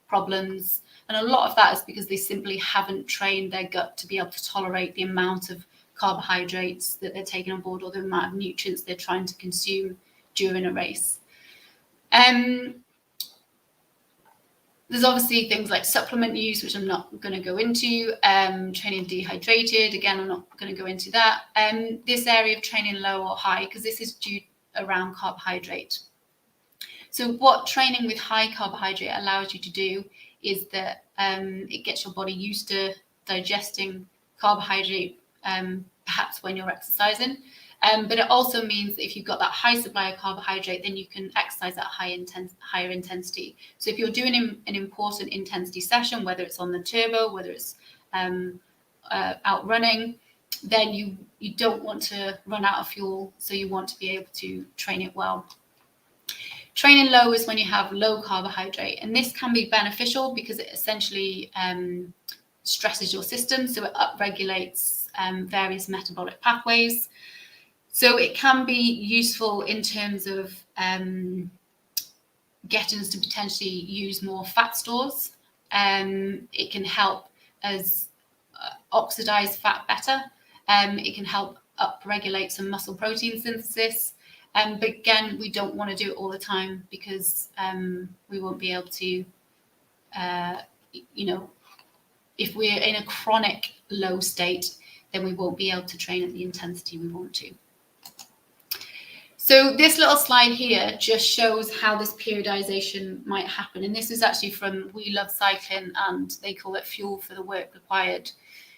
problems, and a lot of that is because they simply haven't trained their gut to be able to tolerate the amount of carbohydrates that they're taking on board or the amount of nutrients they're trying to consume during a race. There's obviously things like supplement use, which I'm not going to go into. Training dehydrated, again, I'm not going to go into that. This area of training low or high, because this is due around carbohydrate. So what training with high carbohydrate allows you to do is that it gets your body used to digesting carbohydrate, perhaps when you're exercising. But it also means that if you've got that high supply of carbohydrate, then you can exercise at higher intensity. So if you're doing an important intensity session, whether it's on the turbo, whether it's out running, then you don't want to run out of fuel, so you want to be able to train it well. Training low is when you have low carbohydrate, and this can be beneficial because it essentially stresses your system, so it upregulates various metabolic pathways. So it can be useful in terms of getting us to potentially use more fat stores. It can help us oxidize fat better. It can help upregulate some muscle protein synthesis. But again, we don't want to do it all the time because we won't be able to, if we're in a chronic low state, then we won't be able to train at the intensity we want to. So this little slide here just shows how this periodization might happen. And this is actually from We Love Cycling, and they call it Fuel for the Work Required.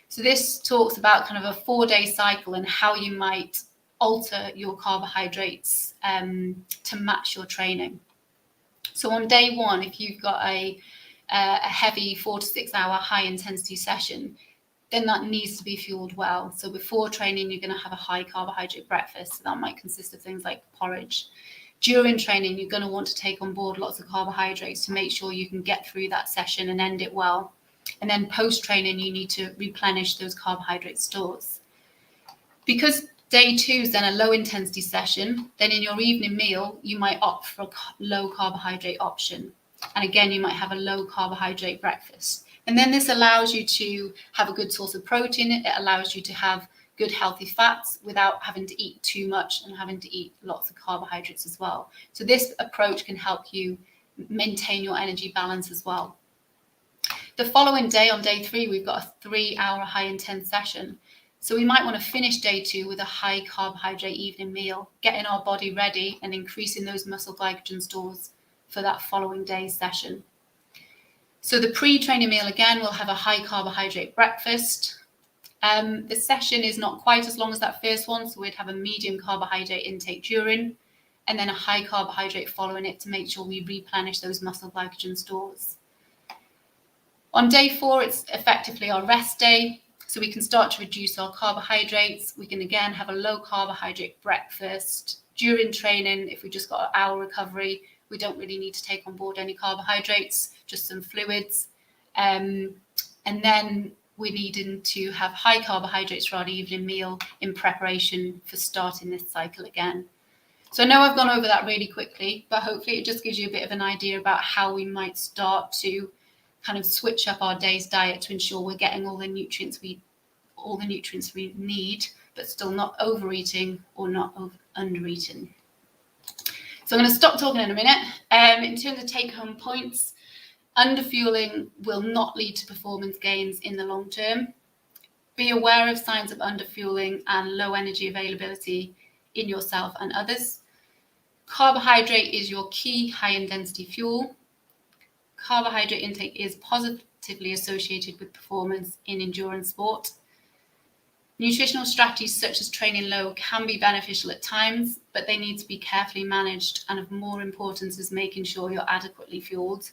So this talks about kind of a 4-day cycle and how you might alter your carbohydrates to match your training. So on day 1, if you've got a heavy 4 to 6 hour high intensity session, then that needs to be fueled well. So before training, you're going to have a high carbohydrate breakfast. So that might consist of things like porridge. During training, you're going to want to take on board lots of carbohydrates to make sure you can get through that session and end it well. And then post-training, you need to replenish those carbohydrate stores. Because day 2 is then a low intensity session, then in your evening meal, you might opt for a low carbohydrate option. And again, you might have a low carbohydrate breakfast. And then this allows you to have a good source of protein. It allows you to have good healthy fats without having to eat too much and having to eat lots of carbohydrates as well. So this approach can help you maintain your energy balance as well. The following day, on day 3, we've got a 3-hour high intense session. So we might want to finish day 2 with a high carbohydrate evening meal, getting our body ready and increasing those muscle glycogen stores for that following day's session. So the pre-training meal, again, will have a high carbohydrate breakfast. The session is not quite as long as that first one, so we'd have a medium carbohydrate intake during, and then a high carbohydrate following it to make sure we replenish those muscle glycogen stores. On day 4, it's effectively our rest day, so we can start to reduce our carbohydrates. We can again have a low carbohydrate breakfast. During training, if we just got an hour recovery, we don't really need to take on board any carbohydrates, just some fluids. And then we're needing to have high carbohydrates for our evening meal in preparation for starting this cycle again. So I know I've gone over that really quickly, but hopefully it just gives you a bit of an idea about how we might start to kind of switch up our day's diet to ensure we're getting all the nutrients we need, but still not overeating or not undereating. So I'm going to stop talking in a minute. In terms of take-home points, underfueling will not lead to performance gains in the long term. Be aware of signs of underfueling and low energy availability in yourself and others. Carbohydrate is your key high-intensity fuel. Carbohydrate intake is positively associated with performance in endurance sport. Nutritional strategies such as training low can be beneficial at times, but they need to be carefully managed, and of more importance is making sure you're adequately fueled.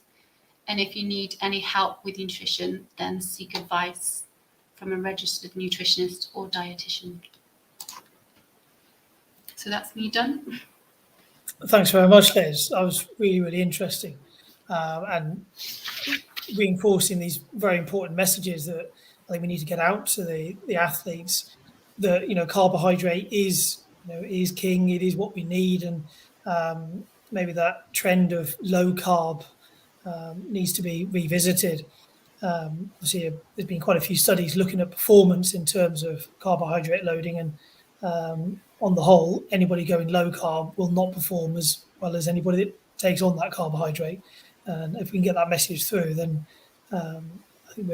And if you need any help with nutrition, then seek advice from a registered nutritionist or dietitian. So that's me done. Thanks very much, Liz. That was really, really interesting, and reinforcing these very important messages that I think we need to get out to the athletes. That carbohydrate is king. It is what we need, and maybe that trend of low carb needs to be revisited. Obviously, there's been quite a few studies looking at performance in terms of carbohydrate loading, and on the whole, anybody going low carb will not perform as well as anybody that takes on that carbohydrate. And if we can get that message through, then I think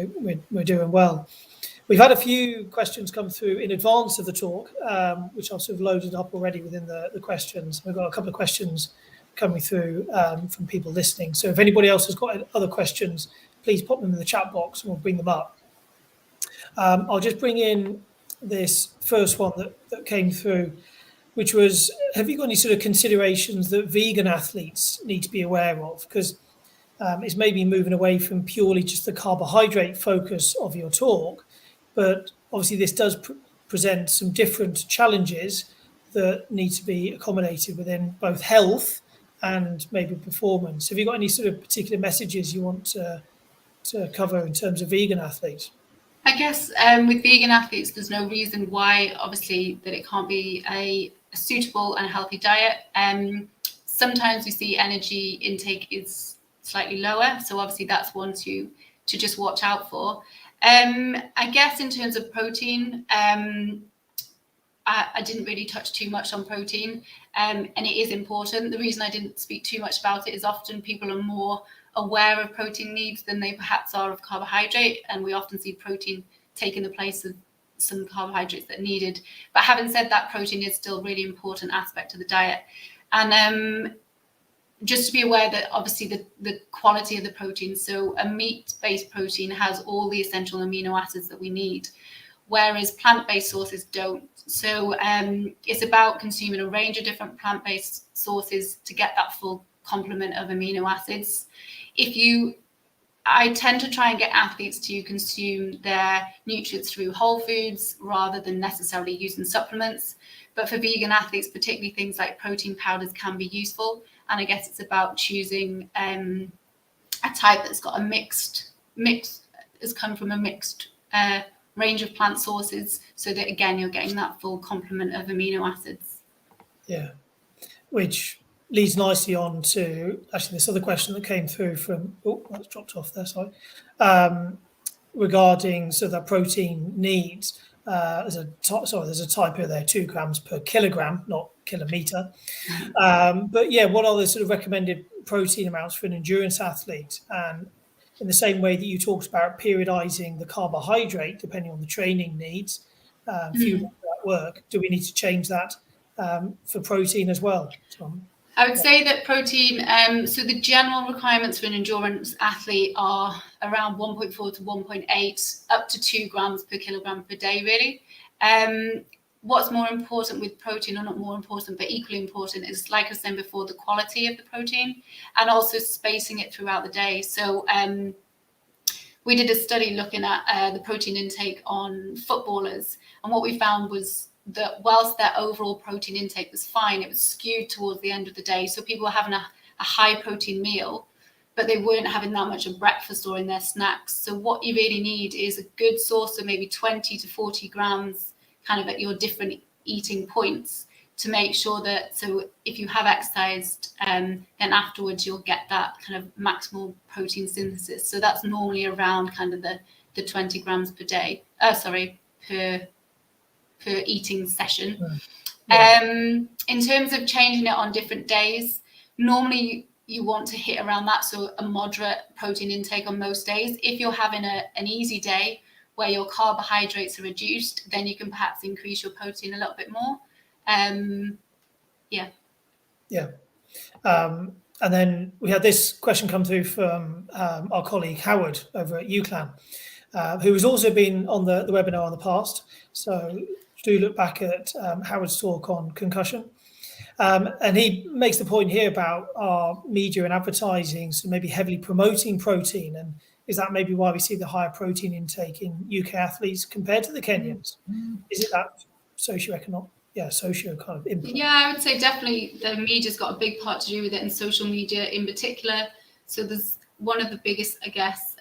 we're doing well. We've had a few questions come through in advance of the talk, which I've sort of loaded up already within the questions. We've got a couple of questions coming through from people listening. So if anybody else has got other questions, please pop them in the chat box and we'll bring them up. I'll just bring in this first one that came through, which was, have you got any sort of considerations that vegan athletes need to be aware of? Because it's maybe moving away from purely just the carbohydrate focus of your talk, but obviously this does present some different challenges that need to be accommodated within both health and maybe performance. Have you got any sort of particular messages you want to cover in terms of vegan athletes? I guess with vegan athletes, there's no reason why, obviously, that it can't be a suitable and healthy diet. Sometimes we see energy intake is slightly lower, so obviously that's one to just watch out for. I guess in terms of protein, I didn't really touch too much on protein, and it is important. The reason I didn't speak too much about it is often people are more aware of protein needs than they perhaps are of carbohydrate, and we often see protein taking the place of some carbohydrates that are needed. But having said that, protein is still a really important aspect of the diet. And just to be aware that obviously the quality of the protein, so a meat-based protein has all the essential amino acids that we need, whereas plant-based sources don't. So it's about consuming a range of different plant-based sources to get that full complement of amino acids. I tend to try and get athletes to consume their nutrients through whole foods rather than necessarily using supplements. But for vegan athletes, particularly things like protein powders can be useful. And I guess it's about choosing a type that's got a mixed, has come from a mixed range of plant sources, so that again you're getting that full complement of amino acids. Yeah, which leads nicely on to actually this other question that came through from, that's dropped off there, sorry, regarding so that protein needs, there's a typo there, 2 grams per kilogram, not kilometer. But yeah, what are the sort of recommended protein amounts for an endurance athlete? And in the same way that you talked about periodizing the carbohydrate, depending on the training needs, fueling that work, do we need to change that for protein as well, Tom? I would say that protein, so the general requirements for an endurance athlete are around 1.4 to 1.8, up to 2 grams per kilogram per day, really. What's more important with protein, or not more important, but equally important, is, like I was saying before, the quality of the protein and also spacing it throughout the day. So we did a study looking at the protein intake on footballers, and what we found was that whilst their overall protein intake was fine, it was skewed towards the end of the day. So people were having a high protein meal, but they weren't having that much of breakfast or in their snacks. So what you really need is a good source of maybe 20 to 40 grams kind of at your different eating points to make sure that, so if you have exercised, then afterwards you'll get that kind of maximal protein synthesis. So that's normally around kind of the 20 grams per day, per eating session. Yeah. In terms of changing it on different days, normally you want to hit around that, so a moderate protein intake on most days. If you're having an easy day where your carbohydrates are reduced, then you can perhaps increase your protein a little bit more. And then we had this question come through from our colleague Howard over at UCLan, who has also been on the webinar in the past. So do look back at Howard's talk on concussion. And he makes the point here about our media and advertising, so maybe heavily promoting protein. And is that maybe why we see the higher protein intake in UK athletes compared to the Kenyans? Is it that socio-economic? Socio kind of input. Yeah, I would say definitely the media's got a big part to do with it, and social media in particular. So there's one of the biggest, I guess,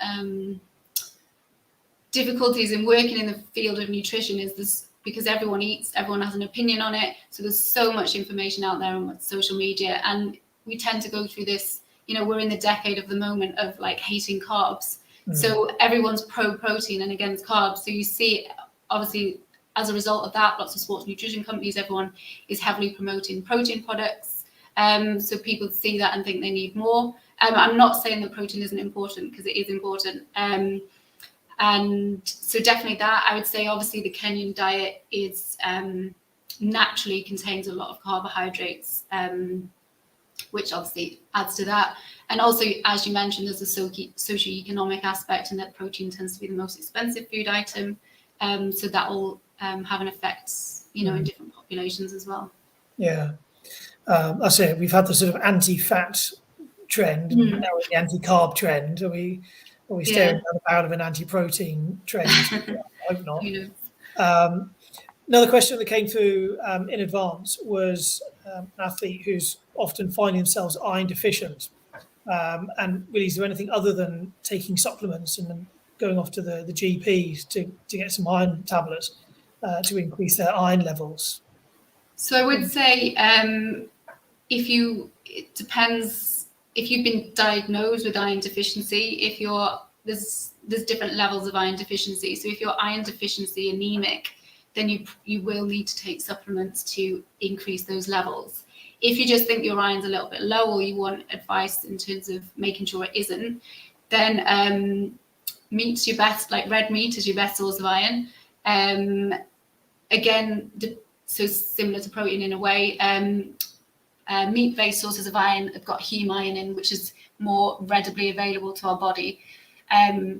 difficulties in working in the field of nutrition is this, because everyone eats, everyone has an opinion on it. So there's so much information out there on social media, and we tend to go through this, we're in the decade of the moment of like hating carbs. So everyone's pro protein and against carbs. So you see, obviously, as a result of that, lots of sports nutrition companies, everyone is heavily promoting protein products. So people see that and think they need more. I'm not saying that protein isn't important, because it is important. And so definitely that. I would say obviously the Kenyan diet is naturally contains a lot of carbohydrates. which obviously adds to that. And also, as you mentioned, there's a socioeconomic aspect, and that protein tends to be the most expensive food item. So that will have an effect, in different populations as well. Yeah, that's it. We've had the sort of anti-fat trend, and now the anti-carb trend. Are we staring down the barrel of an anti-protein trend? I hope not. Another question that came through in advance was an athlete who's often finding themselves iron deficient. And really, is there anything other than taking supplements and then going off to the GPs to get some iron tablets to increase their iron levels? So I would say it depends if you've been diagnosed with iron deficiency. There's different levels of iron deficiency. So if you're iron deficiency anemic, then you will need to take supplements to increase those levels. If you just think your iron's a little bit low, or you want advice in terms of making sure it isn't, then meat's your best, like red meat is your best source of iron. Again, so similar to protein in a way, meat-based sources of iron have got heme iron in, which is more readily available to our body.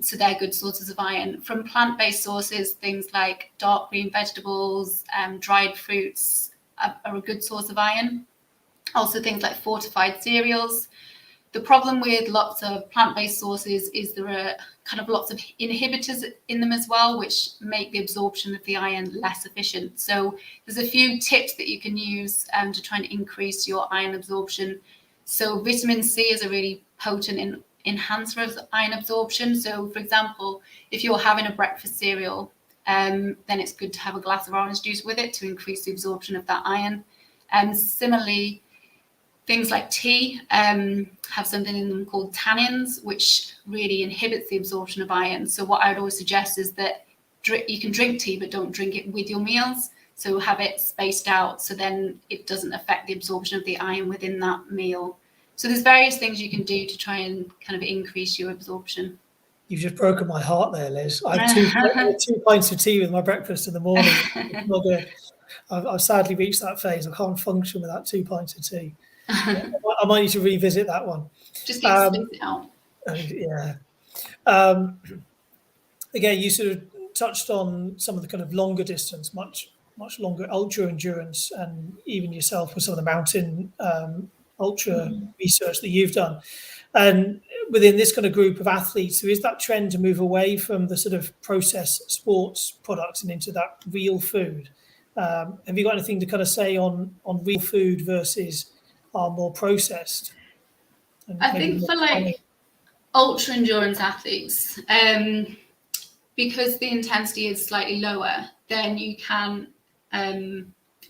So they're good sources of iron. From plant-based sources, things like dark green vegetables, dried fruits are a good source of iron. Also things like fortified cereals. The problem with lots of plant-based sources is there are kind of lots of inhibitors in them as well, which make the absorption of the iron less efficient. So there's a few tips that you can use to try and increase your iron absorption. So vitamin C is a really potent enhancer of iron absorption. So for example, if you're having a breakfast cereal, then it's good to have a glass of orange juice with it to increase the absorption of that iron. Similarly, things like tea have something in them called tannins, which really inhibits the absorption of iron. So what I would always suggest is that you can drink tea, but don't drink it with your meals. So have it spaced out, so then it doesn't affect the absorption of the iron within that meal. So there's various things you can do to try and kind of increase your absorption. You've just broken my heart there, Liz. I have two pints of tea with my breakfast in the morning. It's not good. I've sadly reached that phase. I can't function without 2 pints of tea. I might need to revisit that one. Just need to space it out. Yeah. Again, you sort of touched on some of the kind of longer distance, much longer ultra endurance, and even yourself with some of the mountain ultra research that you've done. And within this kind of group of athletes, there is that trend to move away from the sort of processed sports products and into that real food. Have you got anything to kind of say on real food versus are more processed? I think for like ultra endurance athletes, because the intensity is slightly lower, then you can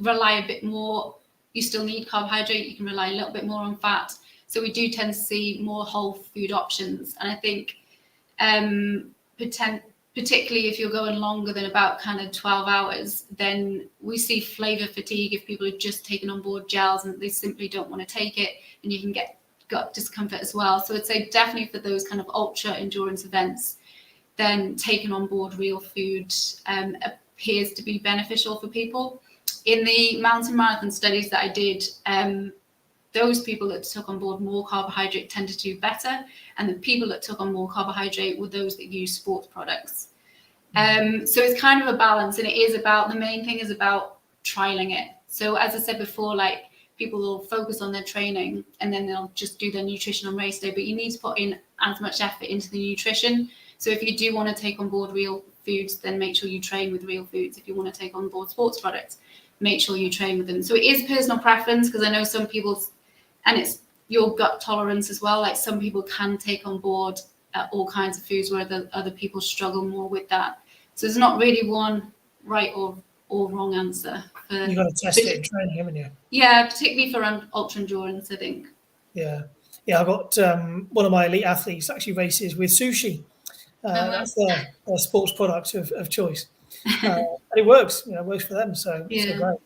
rely a bit more. You still need carbohydrate, you can rely a little bit more on fat. So we do tend to see more whole food options. And I think particularly if you're going longer than about kind of 12 hours, then we see flavor fatigue if people are just taking on board gels and they simply don't want to take it, and you can get gut discomfort as well. So I'd say definitely for those kind of ultra endurance events, then taking on board real food appears to be beneficial for people. In the mountain marathon studies that I did, those people that took on board more carbohydrate tended to do better, and the people that took on more carbohydrate were those that use sports products. So it's kind of a balance, and it is about, the main thing is about trialing it. So as I said before, like people will focus on their training and then they'll just do their nutrition on race day, but you need to put in as much effort into the nutrition. So if you do want to take on board real foods, then make sure you train with real foods. If you want to take on board sports products, make sure you train with them. So it is personal preference, because I know some people, and it's your gut tolerance as well. Like some people can take on board all kinds of foods, where other people struggle more with that. So there's not really one right or wrong answer. You've got to test it in training, haven't you? Yeah, particularly for ultra endurance, I think. Yeah. I've got one of my elite athletes actually races with sushi. That's their sports product of choice. And it works, it works for them. So great.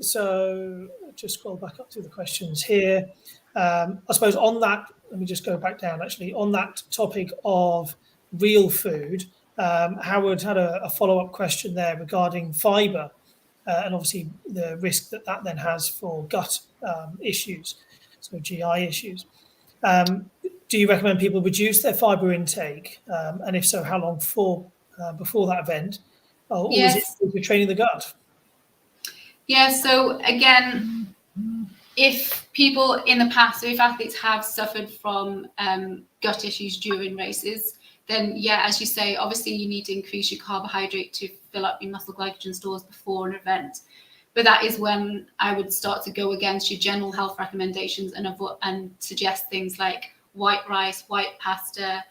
So just scroll back up to the questions here. I suppose on that, let me just go back down actually. On that topic of real food, Howard had a follow-up question there regarding fibre. and obviously the risk that that then has for gut issues, so GI issues. Do you recommend people reduce their fibre intake? And if so, how long before that event? Or is it Yes. training the gut? Yeah, so again, if people in the past, so if athletes have suffered from gut issues during races, then yeah, as you say, obviously you need to increase your carbohydrate to fill up your muscle glycogen stores before an event. But that is when I would start to go against your general health recommendations and suggest things like white rice, white pasta,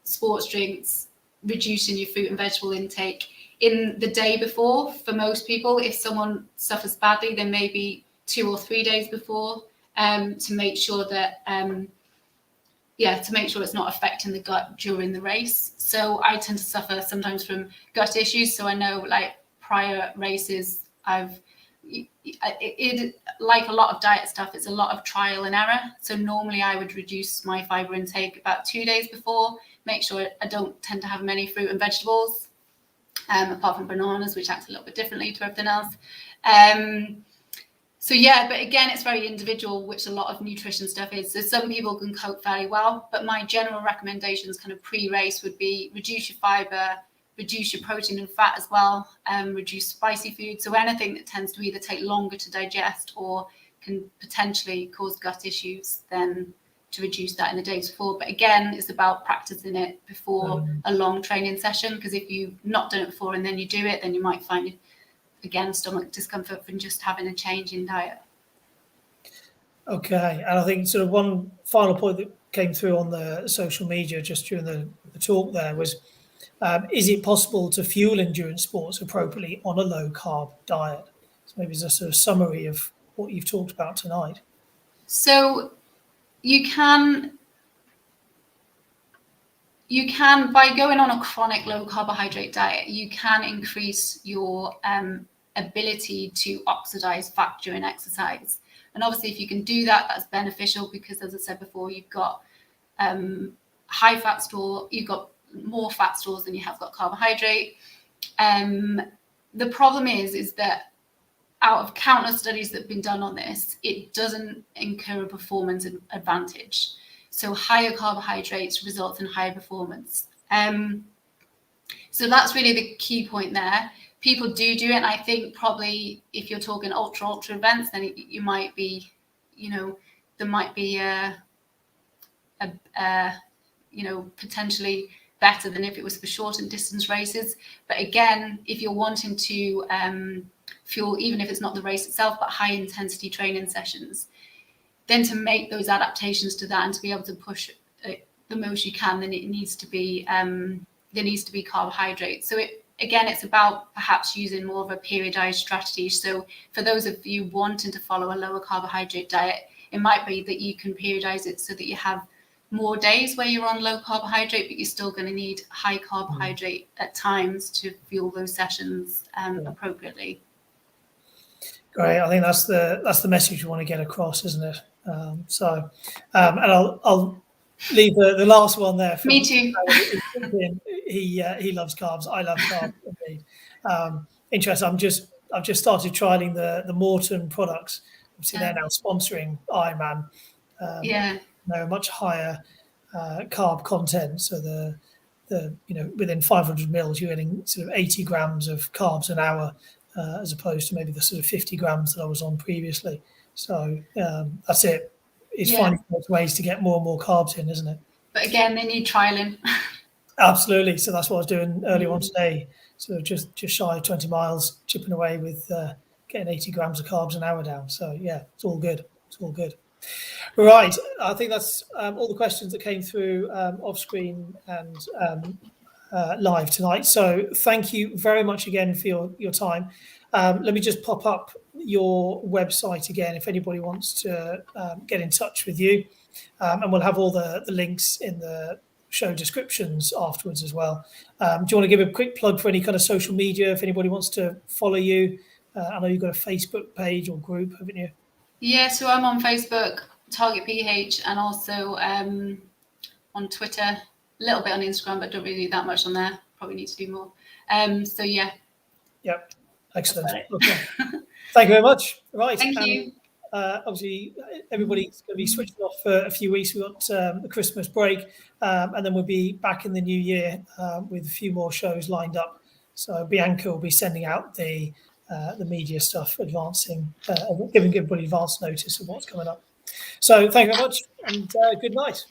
sports drinks, reducing your fruit and vegetable intake in the day before. For most people, if someone suffers badly, then maybe 2 or 3 days before, to make sure that to make sure it's not affecting the gut during the race. So I tend to suffer sometimes from gut issues. So I know, like, prior races, it like a lot of diet stuff, it's a lot of trial and error. So normally I would reduce my fiber intake about 2 days before, make sure I don't tend to have many fruit and vegetables, apart from bananas, which act a little bit differently to everything else. So yeah, but again, it's very individual, which a lot of nutrition stuff is. So some people can cope fairly well, but my general recommendations kind of pre-race would be reduce your fiber, reduce your protein and fat as well, reduce spicy food. So anything that tends to either take longer to digest or can potentially cause gut issues, then to reduce that in the days before. But again, it's about practicing it before a long training session, because if you've not done it before and then you do it, then you might find again stomach discomfort from just having a change in diet. Okay, and I think sort of one final point that came through on the social media just during the talk there was, is it possible to fuel endurance sports appropriately on a low carb diet? So maybe it's a sort of summary of what you've talked about tonight. So you can, by going on a chronic low carbohydrate diet, you can increase your ability to oxidize fat during exercise. And obviously, if you can do that, that's beneficial, because, as I said before, you've got high fat store, you've got more fat stores than you have got carbohydrate. The problem is that out of countless studies that have been done on this, it doesn't incur a performance advantage. So higher carbohydrates result in higher performance. So that's really the key point there. People do it, and I think probably if you're talking ultra events, then you might be, there might be potentially better than if it was for short and distance races. But again, if you're wanting to fuel, even if it's not the race itself, but high intensity training sessions, then to make those adaptations to that and to be able to push the most you can, then it needs to be there needs to be carbohydrate. So it's about perhaps using more of a periodized strategy. So for those of you wanting to follow a lower carbohydrate diet, it might be that you can periodize it so that you have more days where you're on low carbohydrate, but you're still going to need high carbohydrate at times to fuel those sessions appropriately. Great. I think that's the message you want to get across, isn't it? And I'll leave the last one there. Me too. He loves carbs. I love carbs indeed. Interesting. I've just started trialing the Morton products. Obviously, they're now sponsoring Ironman. They're a much higher carb content. So the within 500 mils, you're getting sort of 80 grams of carbs an hour, as opposed to maybe the sort of 50 grams that I was on previously. So that's it. It's finding ways to get more and more carbs in, isn't it? But again, they need trialing. Absolutely. So that's what I was doing earlier on today. So just shy of 20 miles, chipping away with getting 80 grams of carbs an hour down. So yeah, it's all good. It's all good. Right. I think that's all the questions that came through off screen and live tonight. So thank you very much again for your time. Let me just pop up your website again if anybody wants to get in touch with you. And we'll have all the links in the show descriptions afterwards as well. Do you want to give a quick plug for any kind of social media if anybody wants to follow you? I know you've got a Facebook page or group, haven't you? Yeah, so I'm on Facebook, Target PH, and also on Twitter, a little bit on Instagram, but don't really do that much on there. Probably need to do more. So yeah. Yep. Excellent. Okay. Thank you very much. Right. Thank you. Obviously, everybody's going to be switching off for a few weeks. We've got the Christmas break, and then we'll be back in the new year with a few more shows lined up. So Bianca will be sending out the media stuff, giving everybody advance notice of what's coming up. So thank you very much, and good night.